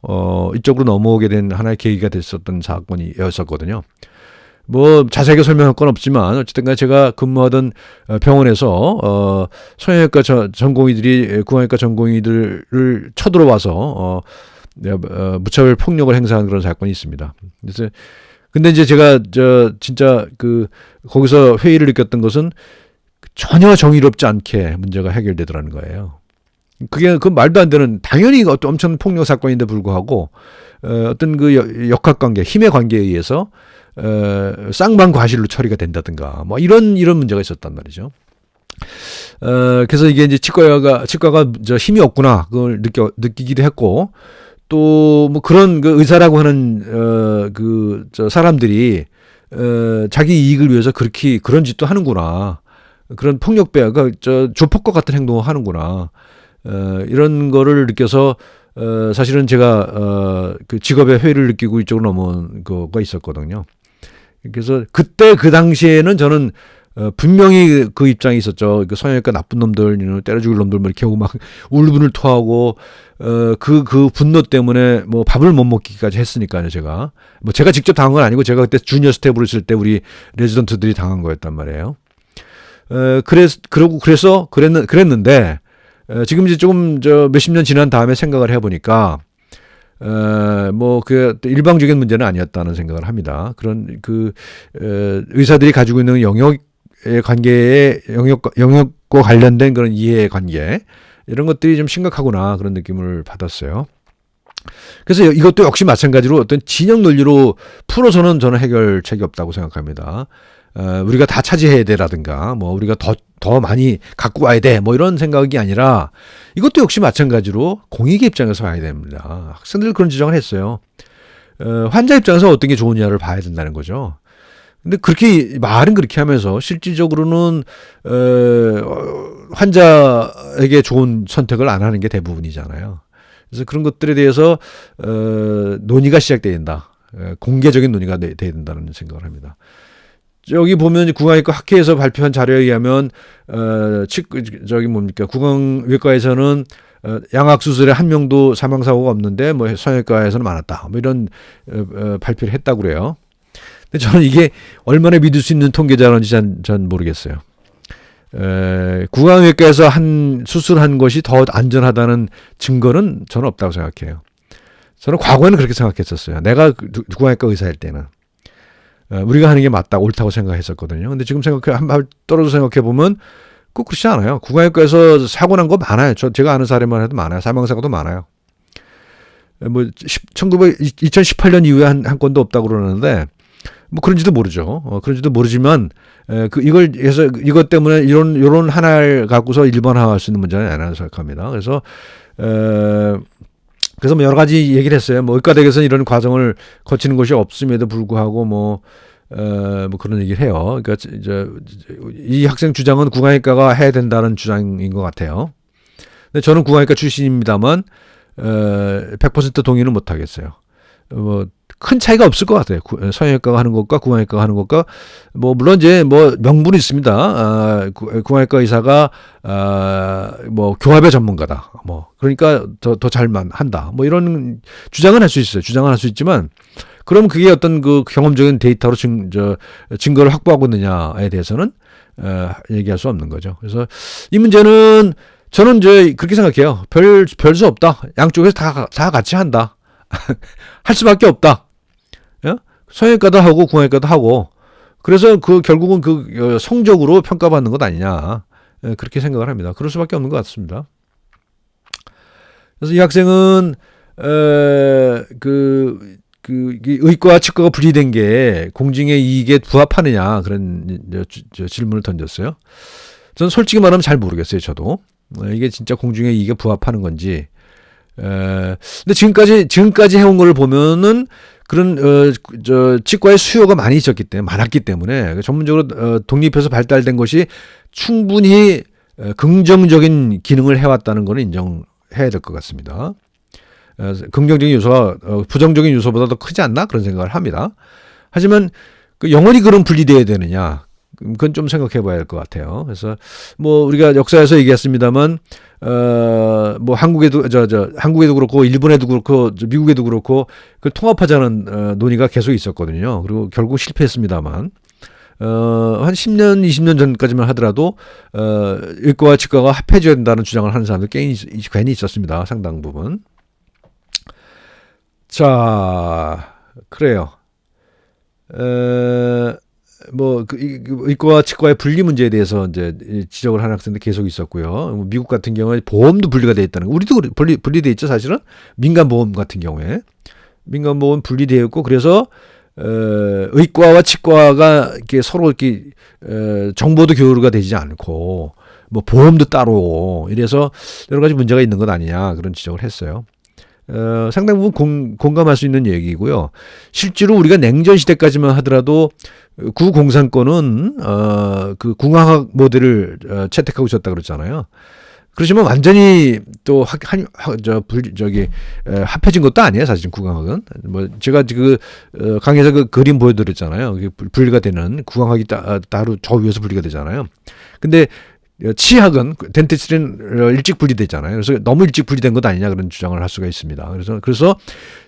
이쪽으로 넘어오게 된 하나의 계기가 됐었던 사건이었었거든요. 뭐, 자세하게 설명할 건 없지만, 어쨌든 간에 제가 근무하던 병원에서, 성형외과 전공의들이, 구강외과 전공의들을 쳐들어와서, 무차별 폭력을 행사한 그런 사건이 있습니다. 그래서 근데 이제 제가 진짜 거기서 회의를 느꼈던 것은 전혀 정의롭지 않게 문제가 해결되더라는 거예요. 그게 말도 안 되는, 당연히 엄청 폭력 사건인데 불구하고 어떤 역학관계, 힘의 관계에 의해서 쌍방과실로 처리가 된다든가 뭐 이런 문제가 있었단 말이죠. 그래서 이게 이제 치과가 힘이 없구나 그걸 느끼기도 했고. 또 뭐 그런 의사라고 하는 사람들이 자기 이익을 위해서 그런 짓도 하는구나. 그런 조폭과 같은 행동을 하는구나. 이런 거를 느껴서 사실은 제가 직업의 회의를 느끼고 이쪽으로 넘어온 거가 있었거든요. 그래서 그때 그 당시에는 저는 분명히 그 입장이 있었죠. 성형외과 나쁜 놈들, 때려 죽일 놈들, 뭐 이렇게 하고 막 울분을 토하고, 그 분노 때문에 뭐 밥을 못 먹기까지 했으니까요, 제가. 뭐 제가 직접 당한 건 아니고 제가 그때 주니어 스텝으로 있을 때 우리 레지던트들이 당한 거였단 말이에요. 그랬는데, 지금 이제 조금 몇십 년 지난 다음에 생각을 해보니까, 일방적인 문제는 아니었다는 생각을 합니다. 그런 의사들이 가지고 있는 영역의 관계에 영역과 관련된 그런 이해의 관계 이런 것들이 좀 심각하구나 그런 느낌을 받았어요. 그래서 이것도 역시 마찬가지로 어떤 진영 논리로 풀어서는 저는 해결책이 없다고 생각합니다. 우리가 다 차지해야 돼라든가 뭐 우리가 더 많이 갖고 와야 돼 뭐 이런 생각이 아니라 이것도 역시 마찬가지로 공익의 입장에서 봐야 됩니다. 학생들 그런 지적을 했어요. 환자 입장에서 어떤 게 좋으냐를 봐야 된다는 거죠. 근데 말은 그렇게 하면서 실질적으로는 환자에게 좋은 선택을 안 하는 게 대부분이잖아요. 그래서 그런 것들에 대해서 논의가 시작돼야 된다. 공개적인 논의가 돼야 된다는 생각을 합니다. 여기 보면 구강외과 학회에서 발표한 자료에 의하면 구강외과에서는 양악 수술에 한 명도 사망 사고가 없는데 뭐 성형외과에서는 많았다. 뭐 이런 발표를 했다고 그래요. 근데 저는 이게 얼마나 믿을 수 있는 통계자인지 전 모르겠어요. 구강외과에서 수술한 것이 더 안전하다는 증거는 저는 없다고 생각해요. 저는 과거에는 그렇게 생각했었어요. 내가 구강외과 의사일 때는. 우리가 하는 게 맞다, 옳다고 생각했었거든요. 근데 지금 한발 떨어져 생각해 보면 꼭 그렇지 않아요. 구강외과에서 사고 난 거 많아요. 제가 아는 사례만 해도 많아요. 사망사고도 많아요. 2018년 이후에 한 건도 없다고 그러는데, 뭐 그런지도 모르죠. 그런지도 모르지만, 이것 때문에 이런 하나를 갖고서 일반화할 수 있는 문제는 아니라고 생각합니다. 그래서 뭐 여러 가지 얘기를 했어요. 뭐 의과대학에서는 이런 과정을 거치는 것이 없음에도 불구하고 뭐 그런 얘기를 해요. 그러니까 이 학생 주장은 구강외과가 해야 된다는 주장인 것 같아요. 근데 저는 구강외과 출신입니다만 100% 동의는 못 하겠어요. 뭐 큰 차이가 없을 것 같아요. 성형외과가 하는 것과 구강외과가 하는 것과 뭐 물론 이제 뭐 명분이 있습니다. 구강외과 의사가 뭐 교합의 전문가다. 뭐 그러니까 더 잘만 한다. 뭐 이런 주장은 할 수 있어요. 주장은 할 수 있지만 그럼 그게 어떤 그 경험적인 데이터로 증거를 확보하고 있느냐에 대해서는 얘기할 수 없는 거죠. 그래서 이 문제는 저는 이제 그렇게 생각해요. 별 수 없다. 양쪽에서 다 같이 한다. 할 수밖에 없다. 성형외과도 하고 구강외과도 하고 그래서 결국은 성적으로 평가받는 것 아니냐 그렇게 생각을 합니다. 그럴 수밖에 없는 것 같습니다. 그래서 이 학생은 의과와 치과가 분리된 게 공중의 이익에 부합하느냐 그런 질문을 던졌어요. 저는 솔직히 말하면 잘 모르겠어요. 저도 이게 진짜 공중의 이익에 부합하는 건지. 근데 지금까지 해온 걸 보면은 그런 치과의 수요가 많았기 때문에 전문적으로 독립해서 발달된 것이 충분히 긍정적인 기능을 해왔다는 것은 인정해야 될 것 같습니다. 긍정적인 요소가 부정적인 요소보다 더 크지 않나 그런 생각을 합니다. 하지만 영원히 그런 분리되어야 되느냐? 그건 좀 생각해 봐야 할 것 같아요. 그래서 뭐 우리가 역사에서 얘기했습니다만 뭐 한국에도 그렇고 일본에도 그렇고 미국에도 그렇고 그 통합하자는 논의가 계속 있었거든요. 그리고 결국 실패했습니다만 한 10년, 20년 전까지만 하더라도 의과와 치과가 합해져야 된다는 주장을 하는 사람들 괜히 있었습니다. 상당 부분. 자, 그래요. 의과와 치과의 분리 문제에 대해서 이제 지적을 하는 학생들 계속 있었고요. 미국 같은 경우에 보험도 분리가 돼 있다는 거. 우리도 분리돼 있죠, 사실은. 민간보험 같은 경우에. 민간보험 분리되어 있고, 그래서, 의과와 치과가 이렇게 서로 정보도 교류가 되지 않고, 뭐 보험도 따로, 이래서 여러 가지 문제가 있는 것 아니냐, 그런 지적을 했어요. 상당 부분 공감할 수 있는 얘기고요. 실제로 우리가 냉전 시대까지만 하더라도 구공산권은 그 궁화학 모델을 채택하고 있었다 그랬잖아요. 그렇지만 완전히 또 합해진 것도 아니에요. 사실 구강학은 뭐 제가 강의에서 그 그림 보여드렸잖아요. 분리가 되는 구강학이 따로 저 위에서 분리가 되잖아요. 근데 치학은 덴티스트는 일찍 분리됐잖아요. 그래서 너무 일찍 분리된 것 아니냐 그런 주장을 할 수가 있습니다. 그래서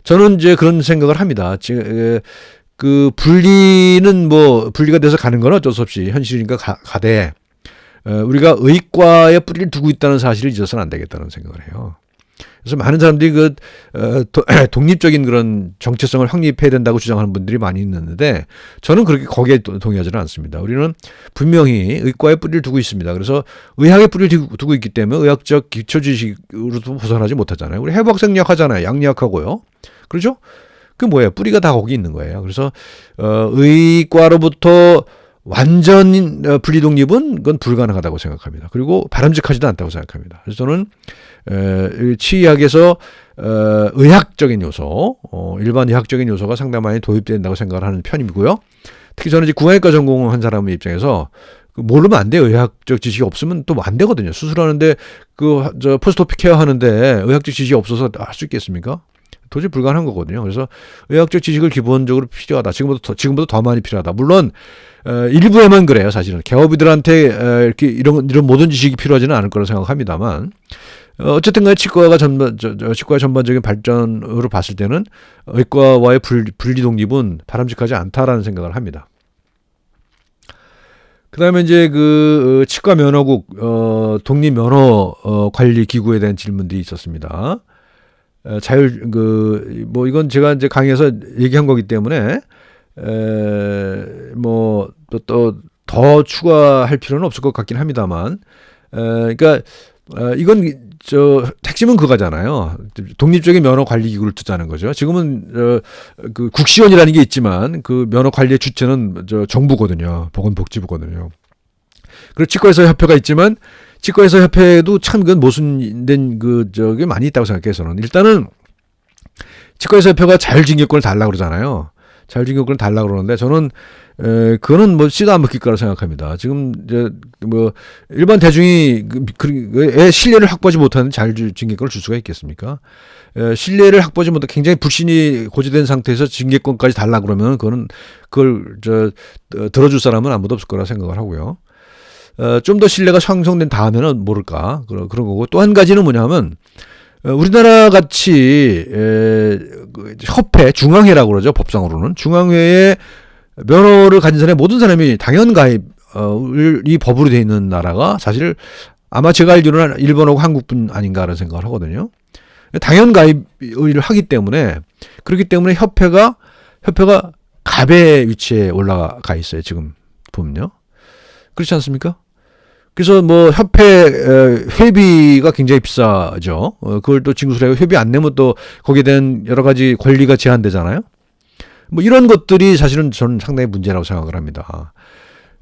저는 이제 그런 생각을 합니다. 그 분리는 뭐 분리가 돼서 가는 건 어쩔 수 없이 현실이니까 가되 우리가 의과에 뿌리를 두고 있다는 사실을 잊어서는 안 되겠다는 생각을 해요. 그래서 많은 사람들이 독립적인 그런 정체성을 확립해야 된다고 주장하는 분들이 많이 있는데 저는 그렇게 거기에 동의하지는 않습니다. 우리는 분명히 의과에 뿌리를 두고 있습니다. 그래서 의학에 뿌리를 두고 있기 때문에 의학적 기초 지식으로도 벗어나지 못하잖아요. 우리 해부학생리학 하잖아요. 양리학하고요. 그렇죠? 그 뭐예요? 뿌리가 다 거기 있는 거예요. 그래서 의과로부터 완전 분리 독립은 그건 불가능하다고 생각합니다. 그리고 바람직하지도 않다고 생각합니다. 그래서 저는 치의학에서 의학적인 요소, 일반 의학적인 요소가 상당히 많이 도입된다고 생각을 하는 편이고요. 특히 저는 이제 구강외과 전공한 사람의 입장에서 모르면 안 돼요. 의학적 지식이 없으면 또 안 되거든요. 수술하는데 포스트오피 케어 하는데 의학적 지식이 없어서 할 수 있겠습니까? 도저히 불가능한 거거든요. 그래서 의학적 지식을 기본적으로 필요하다. 지금보다 더 많이 필요하다. 물론 일부에만 그래요. 사실은 개업이들한테 이렇게 이런 모든 지식이 필요하지는 않을 거라 생각합니다만 어쨌든 간에 치과의 전반적인 발전으로 봤을 때는 의과와의 분리 독립은 바람직하지 않다라는 생각을 합니다. 그다음에 이제 그 치과 면허국 독립 면허 관리 기구에 대한 질문들이 있었습니다. 뭐 이건 제가 이제 강의에서 얘기한 거기 때문에 뭐 또 더 추가할 필요는 없을 것 같긴 합니다만, 그러니까 이건 핵심은 그거잖아요. 독립적인 면허 관리 기구를 두자는 거죠. 지금은 그 국시원이라는 게 있지만 그 면허 관리의 주체는 정부거든요. 보건복지부거든요. 그리고 치과의사 협회가 있지만 치과의사 협회도 참 그건 모순된 저게 많이 있다고 생각해요. 저는 일단은 치과의사 협회가 자율징계권을 달라고 그러잖아요. 자율징계권을 달라고 그러는데 저는 그거는 뭐 씨도 안 먹힐 거라고 생각합니다. 지금 뭐 일반 대중이 왜 신뢰를 확보하지 못하는 자율징계권을 줄 수가 있겠습니까? 신뢰를 확보하지 못한 굉장히 불신이 고지된 상태에서 징계권까지 달라고 그러면 그걸 들어줄 사람은 아무도 없을 거라 생각을 하고요. 좀 더 신뢰가 형성된 다음에는 모를까 그런 거고, 또 한 가지는 뭐냐면 우리나라 같이 협회 중앙회라고 그러죠. 법상으로는 중앙회에 면허를 가진 사람이 모든 사람이 당연 가입을 이 법으로 되어 있는 나라가 사실 아마 제가 알기로는 일본하고 한국뿐 아닌가라는 생각을 하거든요. 당연 가입을 하기 때문에, 그렇기 때문에 협회가 갑의 위치에 올라가 있어요. 지금 보면요. 그렇지 않습니까? 그래서 뭐 협회 회비가 굉장히 비싸죠. 그걸 또 징수를 해요. 회비 안 내면 또 거기에 대한 여러 가지 권리가 제한되잖아요. 뭐 이런 것들이 사실은 저는 상당히 문제라고 생각을 합니다.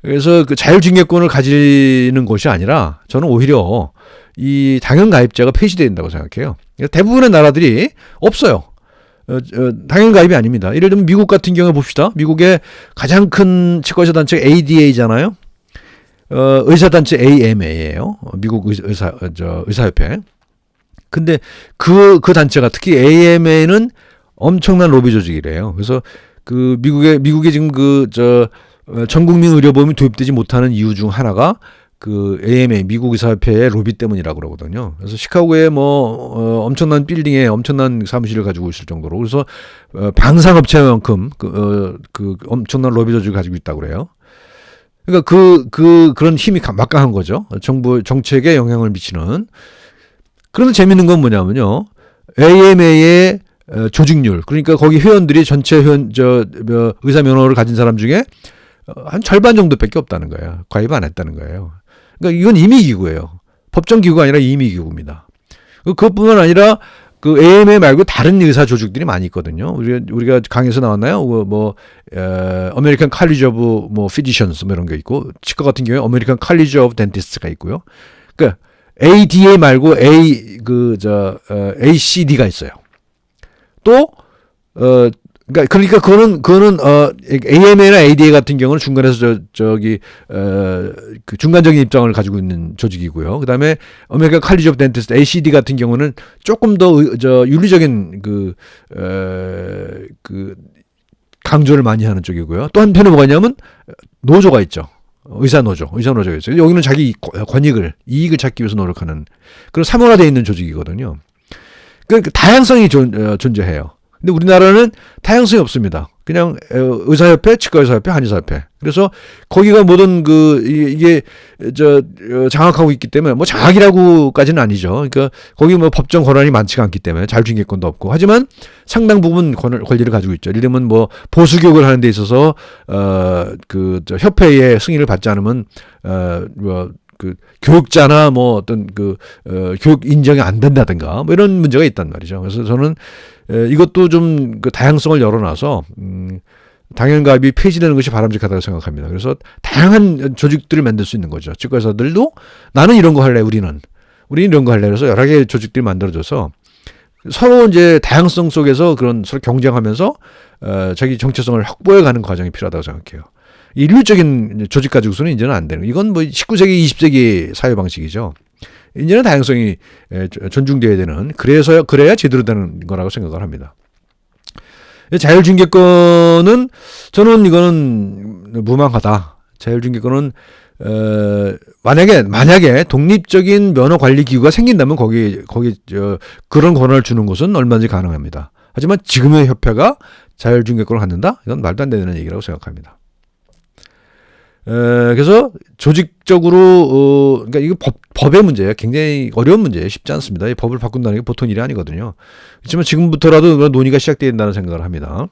그래서 그 자율징계권을 가지는 것이 아니라 저는 오히려 이 당연 가입제가 폐지돼야 된다고 생각해요. 대부분의 나라들이 없어요. 당연 가입이 아닙니다. 예를 들면 미국 같은 경우 봅시다. 미국의 가장 큰 치과의사 단체가 ADA잖아요. 의사단체 AMA예요. 미국 의사협회. 근데 그 단체가 특히 AMA는 엄청난 로비 조직이래요. 그래서 그 미국에 지금 전국민 의료보험이 도입되지 못하는 이유 중 하나가 그 AMA 미국 의사협회의 로비 때문이라고 그러거든요. 그래서 시카고에 뭐 엄청난 빌딩에 엄청난 사무실을 가지고 있을 정도로, 그래서 방산업체만큼 그 엄청난 로비 조직을 가지고 있다고 그래요. 그러니까 그런 힘이 막강한 거죠. 정부 정책에 영향을 미치는. 그런데 재밌는 건 뭐냐면요. AMA의 조직률, 그러니까 거기 회원들이 전체 의사 면허를 가진 사람 중에 한 절반 정도밖에 없다는 거예요. 가입 안 했다는 거예요. 그러니까 이건 임의기구예요. 법정기구가 아니라 임의기구입니다. 그것뿐만 아니라 그 AMA 말고 다른 의사 조직들이 많이 있거든요. 우리가 강의에서 나왔나요? 아메리칸 칼리지 오브 피지션스 뭐 이런 게 있고, 치과 같은 경우에 아메리칸 칼리지 오브 덴티스트가 있고요. 그러니까 ADA 말고 ACD가 있어요. 또 그러니까 그거는 AMA나 ADA 같은 경우는 중간에서 그 중간적인 입장을 가지고 있는 조직이고요. 그다음에 아메리칸 칼리지 오브 덴티스트 ACD 같은 경우는 조금 더 윤리적인 그 강조를 많이 하는 쪽이고요. 또 한편에 뭐가 있냐면 노조가 있죠. 의사노조가 있어요. 여기는 자기 이익을 찾기 위해서 노력하는 그런 사문화되어 있는 조직이거든요. 그러니까 다양성이 존재해요. 근데 우리나라는 다양성이 없습니다. 그냥 의사협회, 치과의사협회, 한의사협회. 그래서 거기가 모든 이게 장악하고 있기 때문에, 뭐 장악이라고까지는 아니죠. 그러니까 거기 뭐 법정 권한이 많지가 않기 때문에 자율징계권도 없고, 하지만 상당 부분 권리를 가지고 있죠. 예를 들면 뭐 보수교육을 하는 데 있어서 협회의 승인을 받지 않으면 교육자나 뭐 어떤 교육 인정이 안 된다든가 뭐 이런 문제가 있단 말이죠. 그래서 저는 이것도 좀 다양성을 열어놔서 당연가입이 폐지되는 것이 바람직하다고 생각합니다. 그래서 다양한 조직들을 만들 수 있는 거죠. 치과의사들도 나는 이런 거 할래, 우리는 이런 거 할래. 그래서 여러 개의 조직들이 만들어져서 서로 이제 다양성 속에서 그런 서로 경쟁하면서 자기 정체성을 확보해가는 과정이 필요하다고 생각해요. 인류적인 조직 가지고서는 이제는 안 되는. 이건 뭐 19세기, 20세기 사회 방식이죠. 인재는 다양성이 존중돼야 되는, 그래야 제대로 되는 거라고 생각을 합니다. 자율중개권은 저는 이거는 무망하다. 자율중개권은 만약에 독립적인 면허관리기구가 생긴다면 거기 그런 권한을 주는 것은 얼마든지 가능합니다. 하지만 지금의 협회가 자율중개권을 갖는다? 이건 말도 안 되는 얘기라고 생각합니다. 그래서 조직적으로 그러니까 이거 법의 문제예요. 굉장히 어려운 문제예요. 쉽지 않습니다. 이 법을 바꾼다는 게 보통 일이 아니거든요. 그렇지만 지금부터라도 그런 논의가 시작돼야 된다는 생각을 합니다.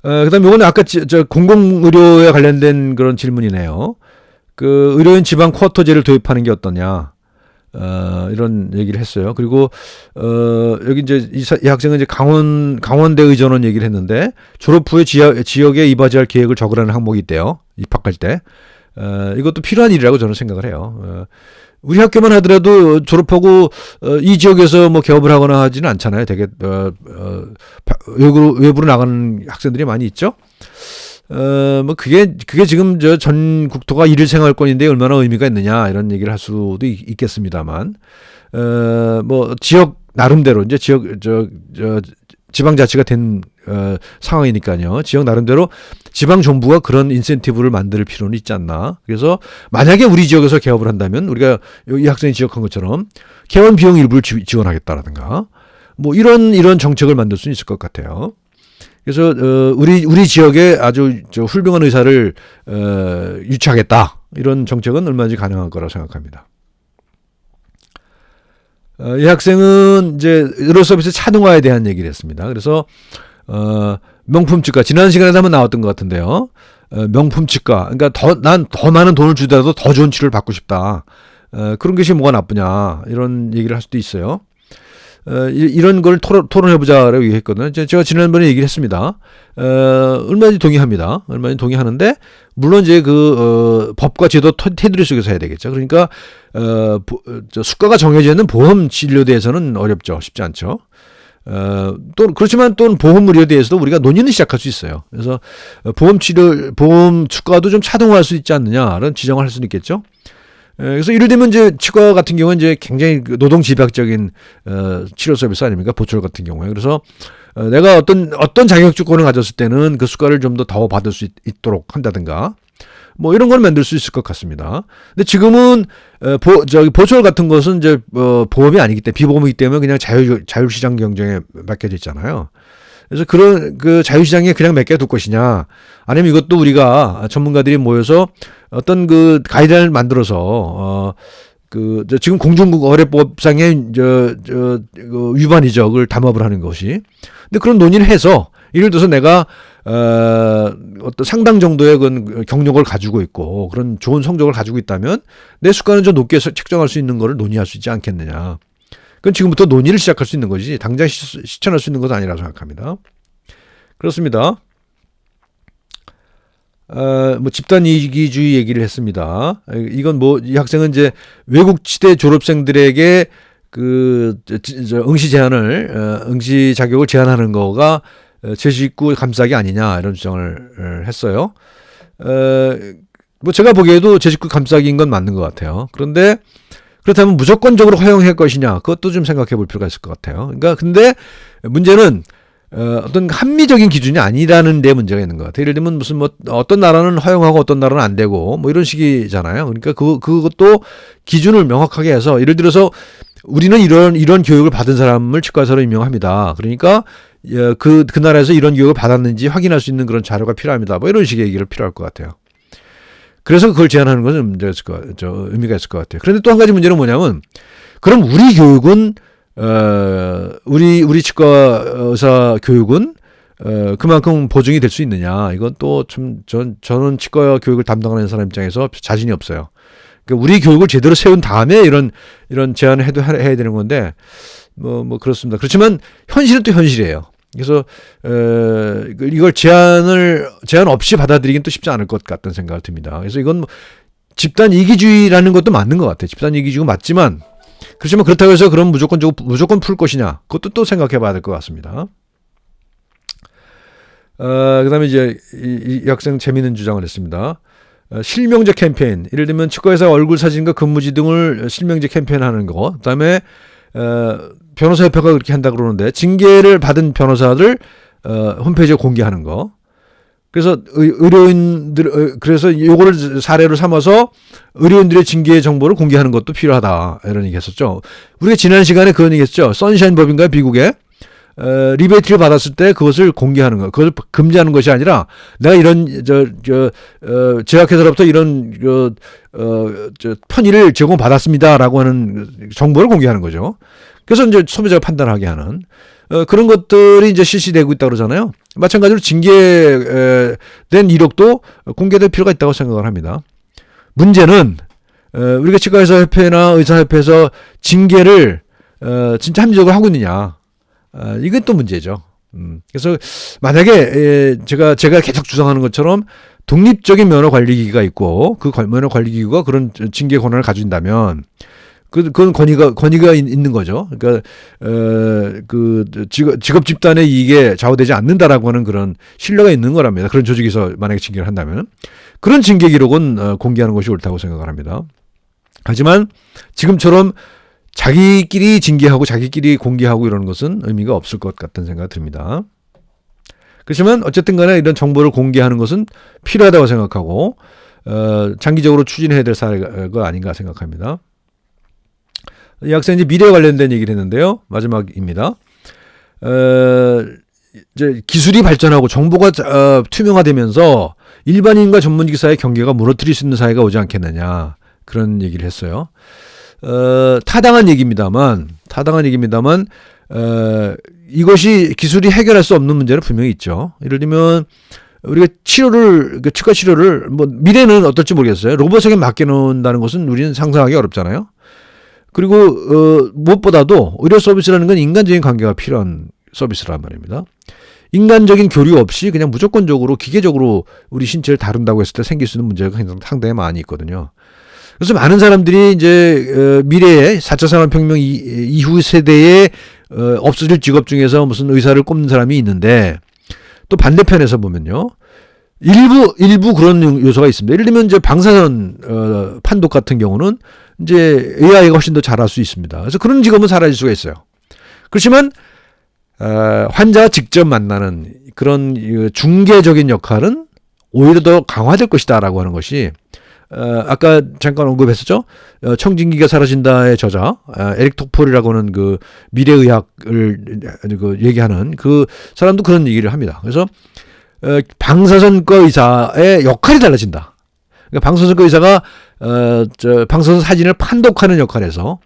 그다음에 이거는 아까 저 공공의료에 관련된 그런 질문이네요. 그 의료인 지방 쿼터제를 도입하는 게 어떠냐. 이런 얘기를 했어요. 그리고 여기 이제 이 학생은 이제 강원대 의전원 얘기를 했는데, 졸업 후에 지역에 이바지할 계획을 적으라는 항목이 있대요. 입학할 때. 이것도 필요한 일이라고 저는 생각을 해요. 우리 학교만 하더라도 졸업하고 이 지역에서 뭐 개업을 하거나 하지는 않잖아요. 되게 외부로 나가는 학생들이 많이 있죠. 뭐 그게 지금 저 전 국토가 일일 생활권인데 얼마나 의미가 있느냐 이런 얘기를 할 수도 있겠습니다만, 뭐 지역 나름대로 이제 지방자치가 된 상황이니까요. 지역 나름대로 지방 정부가 그런 인센티브를 만들 필요는 있지 않나. 그래서 만약에 우리 지역에서 개업을 한다면 우리가 이 학생이 지적한 것처럼 개원 비용 일부를 지원하겠다라든가 뭐 이런 정책을 만들 수 있을 것 같아요. 그래서 우리 지역에 아주 훌륭한 의사를 유치하겠다, 이런 정책은 얼마든지 가능한 거라고 생각합니다. 이 학생은 이제 의료 서비스 차등화에 대한 얘기를 했습니다. 그래서 명품 치과, 지난 시간에도 한번 나왔던 것 같은데요. 명품 치과, 그러니까 난 더 많은 돈을 주더라도 더 좋은 치료를 받고 싶다. 그런 것이 뭐가 나쁘냐, 이런 얘기를 할 수도 있어요. 이런 걸 토론해보자라고 얘기했거든요. 제가 지난번에 얘기를 했습니다. 얼마든지 동의합니다. 얼마든지 동의하는데, 물론 이제 법과 제도 테두리 속에서 해야 되겠죠. 그러니까, 수가가 정해져 있는 보험 진료대에서는 어렵죠. 쉽지 않죠. 그렇지만 또 보험 의료대에서도 우리가 논의는 시작할 수 있어요. 그래서 보험 수가도 좀 차등화할 수 있지 않느냐라는 지정을 할 수는 있겠죠. 그래서 예를 들면 이제 치과 같은 경우는 이제 굉장히 노동 집약적인 치료 서비스 아닙니까? 보철 같은 경우에. 그래서 내가 어떤 자격증권을 가졌을 때는 그 수가를 좀 더 받을 수 있도록 한다든가, 뭐 이런 걸 만들 수 있을 것 같습니다. 근데 지금은 보철 같은 것은 이제 보험이 아니기 때문에, 비보험이기 때문에 그냥 자율시장 경쟁에 맡겨져 있잖아요. 그래서 그런 자유시장에 그냥 맡겨둘 것이냐, 아니면 이것도 우리가 전문가들이 모여서 어떤 가이드라인을 만들어서 지금 공중거래법상의 위반이죠. 그걸 담합을 하는 것이. 근데 그런 논의를 해서, 예를 들어서 내가 어떤 상당 정도의 경력을 가지고 있고 그런 좋은 성적을 가지고 있다면 내 수가는 좀 높게 책정할 수 있는 거를 논의할 수 있지 않겠느냐. 그건 지금부터 논의를 시작할 수 있는 거지 당장 실천할 수 있는 것은 아니라고 생각합니다. 그렇습니다. 뭐 집단 이기주의 얘기를 했습니다. 이건 뭐 이 학생은 이제 외국 치대 졸업생들에게 응시 자격을 제한하는 거가 제19 감싸기 아니냐, 이런 주장을 했어요. 뭐 제가 보기에도 제19 감싸기인 건 맞는 것 같아요. 그런데 그렇다면 무조건적으로 허용할 것이냐, 그것도 좀 생각해 볼 필요가 있을 것 같아요. 그러니까 근데 문제는 어떤 합리적인 기준이 아니라는 데 문제가 있는 것 같아요. 예를 들면 무슨 어떤 나라는 허용하고 어떤 나라는 안 되고 뭐 이런 식이잖아요. 그러니까 그것도 기준을 명확하게 해서, 예를 들어서 우리는 이런 교육을 받은 사람을 치과의사로 임명합니다. 그러니까 그 나라에서 이런 교육을 받았는지 확인할 수 있는 그런 자료가 필요합니다. 뭐 이런 식의 얘기를 필요할 것 같아요. 그래서 그걸 제한하는 것은 의미가 있을 것 같아요. 그런데 또 한 가지 문제는 뭐냐면, 그럼 우리 교육은 우리 치과 의사 교육은 그만큼 보증이 될 수 있느냐? 이건 또 저는 치과 교육을 담당하는 사람 입장에서 자신이 없어요. 그러니까 우리 교육을 제대로 세운 다음에 이런 제안을 해야 되는 건데, 뭐 그렇습니다. 그렇지만 현실은 또 현실이에요. 그래서 이걸 제한 없이 받아들이긴 또 쉽지 않을 것 같다는 생각을 듭니다. 그래서 이건 뭐 집단 이기주의라는 것도 맞는 것 같아요. 집단 이기주의가 맞지만, 그렇지만 그렇다고 해서 그럼 무조건 풀 것이냐, 그것도 또 생각해 봐야 될 것 같습니다. 그다음에 이제 이 학생 재미있는 주장을 했습니다. 실명제 캠페인, 예를 들면 치과의사 얼굴 사진과 근무지 등을 실명제 캠페인하는 거, 그다음에 변호사협회가 그렇게 한다 그러는데 징계를 받은 변호사들 홈페이지에 공개하는 거. 그래서 의료인들 그래서 요거를 사례로 삼아서 의료인들의 징계 정보를 공개하는 것도 필요하다 이런 얘기했었죠. 우리가 지난 시간에 그런 얘기했죠. 선샤인 법인가요, 미국에 리베이트를 받았을 때 그것을 공개하는 거, 그것을 금지하는 것이 아니라 내가 이런 제약회사로부터 이런 편의를 제공받았습니다라고 하는 정보를 공개하는 거죠. 그래서 이제 소비자가 판단하게 하는 그런 것들이 이제 실시되고 있다고 그러잖아요. 마찬가지로 징계된 이력도 공개될 필요가 있다고 생각을 합니다. 문제는 우리가 치과의사협회나 의사협회에서 징계를 진짜 합리적으로 하고 있느냐, 이건 또 문제죠. 그래서 만약에 제가 계속 주장하는 것처럼 독립적인 면허관리기구가 있고 그 면허관리기구가 그런 징계 권한을 가진다면 그건 권위가 있는 거죠. 그러니까 직업 집단의 이익에 좌우되지 않는다라고 하는 그런 신뢰가 있는 거랍니다. 그런 조직에서 만약에 징계를 한다면 그런 징계 기록은 공개하는 것이 옳다고 생각을 합니다. 하지만 지금처럼 자기끼리 징계하고 자기끼리 공개하고 이러는 것은 의미가 없을 것 같다는 생각이 듭니다. 그렇지만 어쨌든 간에 이런 정보를 공개하는 것은 필요하다고 생각하고 장기적으로 추진해야 될 사례가 아닌가 생각합니다. 이 학생이 이제 미래에 관련된 얘기를 했는데요. 마지막입니다. 이제 기술이 발전하고 정보가 투명화되면서 일반인과 전문직 사이의 경계가 무너뜨릴 수 있는 사회가 오지 않겠느냐, 그런 얘기를 했어요. 타당한 얘기입니다만 이것이 기술이 해결할 수 없는 문제는 분명히 있죠. 예를 들면 우리가 치과 치료를 미래는 어떨지 모르겠어요. 로봇에게 맡겨놓는다는 것은 우리는 상상하기 어렵잖아요. 그리고 무엇보다도 의료 서비스라는 건 인간적인 관계가 필요한 서비스란 말입니다. 인간적인 교류 없이 그냥 무조건적으로 기계적으로 우리 신체를 다룬다고 했을 때 생길 수 있는 문제가 상당히 많이 있거든요. 그래서 많은 사람들이 이제 미래에 4차 산업혁명 이후 세대에 없어질 직업 중에서 무슨 의사를 꼽는 사람이 있는데, 또 반대편에서 보면요, 일부 그런 요소가 있습니다. 예를 들면 이제 방사선 판독 같은 경우는 이제 AI가 훨씬 더 잘할 수 있습니다. 그래서 그런 직업은 사라질 수가 있어요. 그렇지만 환자와 직접 만나는 그런 중개적인 역할은 오히려 더 강화될 것이다라고 하는 것이 아까 잠깐 언급했었죠. 청진기가 사라진다의 저자 에릭 톡폴이라고 하는 그 미래의학을 얘기하는 그 사람도 그런 얘기를 합니다. 그래서 방사선과 의사의 역할이 달라진다. 그러니까 방사선과 의사가 방사선 사진을 판독하는 역할에서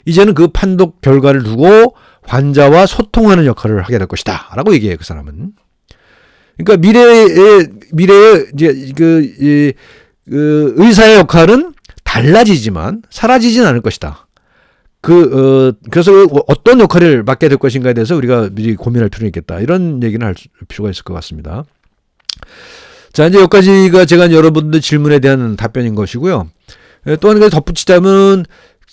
이제는 그 판독 결과를 두고 환자와 소통하는 역할을 하게 될 것이다라고 얘기해요, 그 사람은. 그러니까 미래의 이제 의사의 역할은 달라지지만 사라지진 않을 것이다. 그래서 어떤 역할을 맡게 될 것인가에 대해서 우리가 미리 고민할 필요는 있겠다. 이런 얘기는 할 필요가 있을 것 같습니다. 자, 이제 여기까지가 제가 여러분들 질문에 대한 답변인 것이고요. 또 한 가지 덧붙이자면,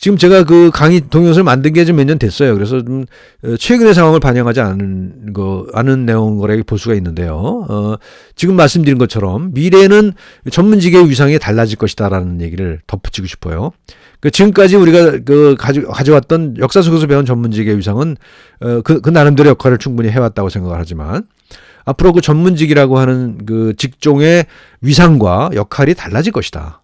지금 제가 그 강의 동영상을 만든 게 좀 몇 년 됐어요. 그래서 좀 최근의 상황을 반영하지 않은 내용을 볼 수가 있는데요. 지금 말씀드린 것처럼 미래는 전문직의 위상이 달라질 것이다라는 얘기를 덧붙이고 싶어요. 지금까지 우리가 가져왔던 역사 속에서 배운 전문직의 위상은 그 나름대로 역할을 충분히 해왔다고 생각을 하지만, 앞으로 그 전문직이라고 하는 그 직종의 위상과 역할이 달라질 것이다.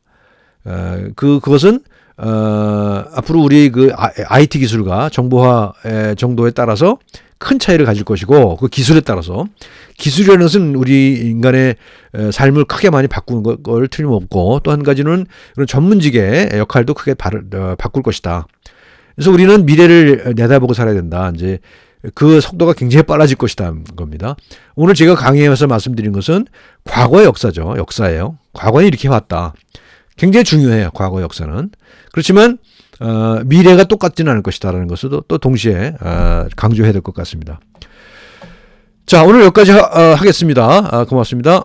그것은 앞으로 우리 그 IT 기술과 정보화의 정도에 따라서 큰 차이를 가질 것이고, 그 기술에 따라서 기술이라는 것은 우리 인간의 삶을 크게 많이 바꾸는 걸 틀림없고, 또 한 가지는 그런 전문직의 역할도 크게 바꿀 것이다. 그래서 우리는 미래를 내다보고 살아야 된다. 이제 그 속도가 굉장히 빨라질 것이다 겁니다. 오늘 제가 강의에서 말씀드린 것은 과거의 역사죠. 역사예요. 과거에 이렇게 해왔다. 굉장히 중요해요, 과거 역사는. 그렇지만 미래가 똑같지는 않을 것이다라는 것을 또 동시에 강조해야 될 것 같습니다. 자, 오늘 여기까지 하겠습니다. 고맙습니다.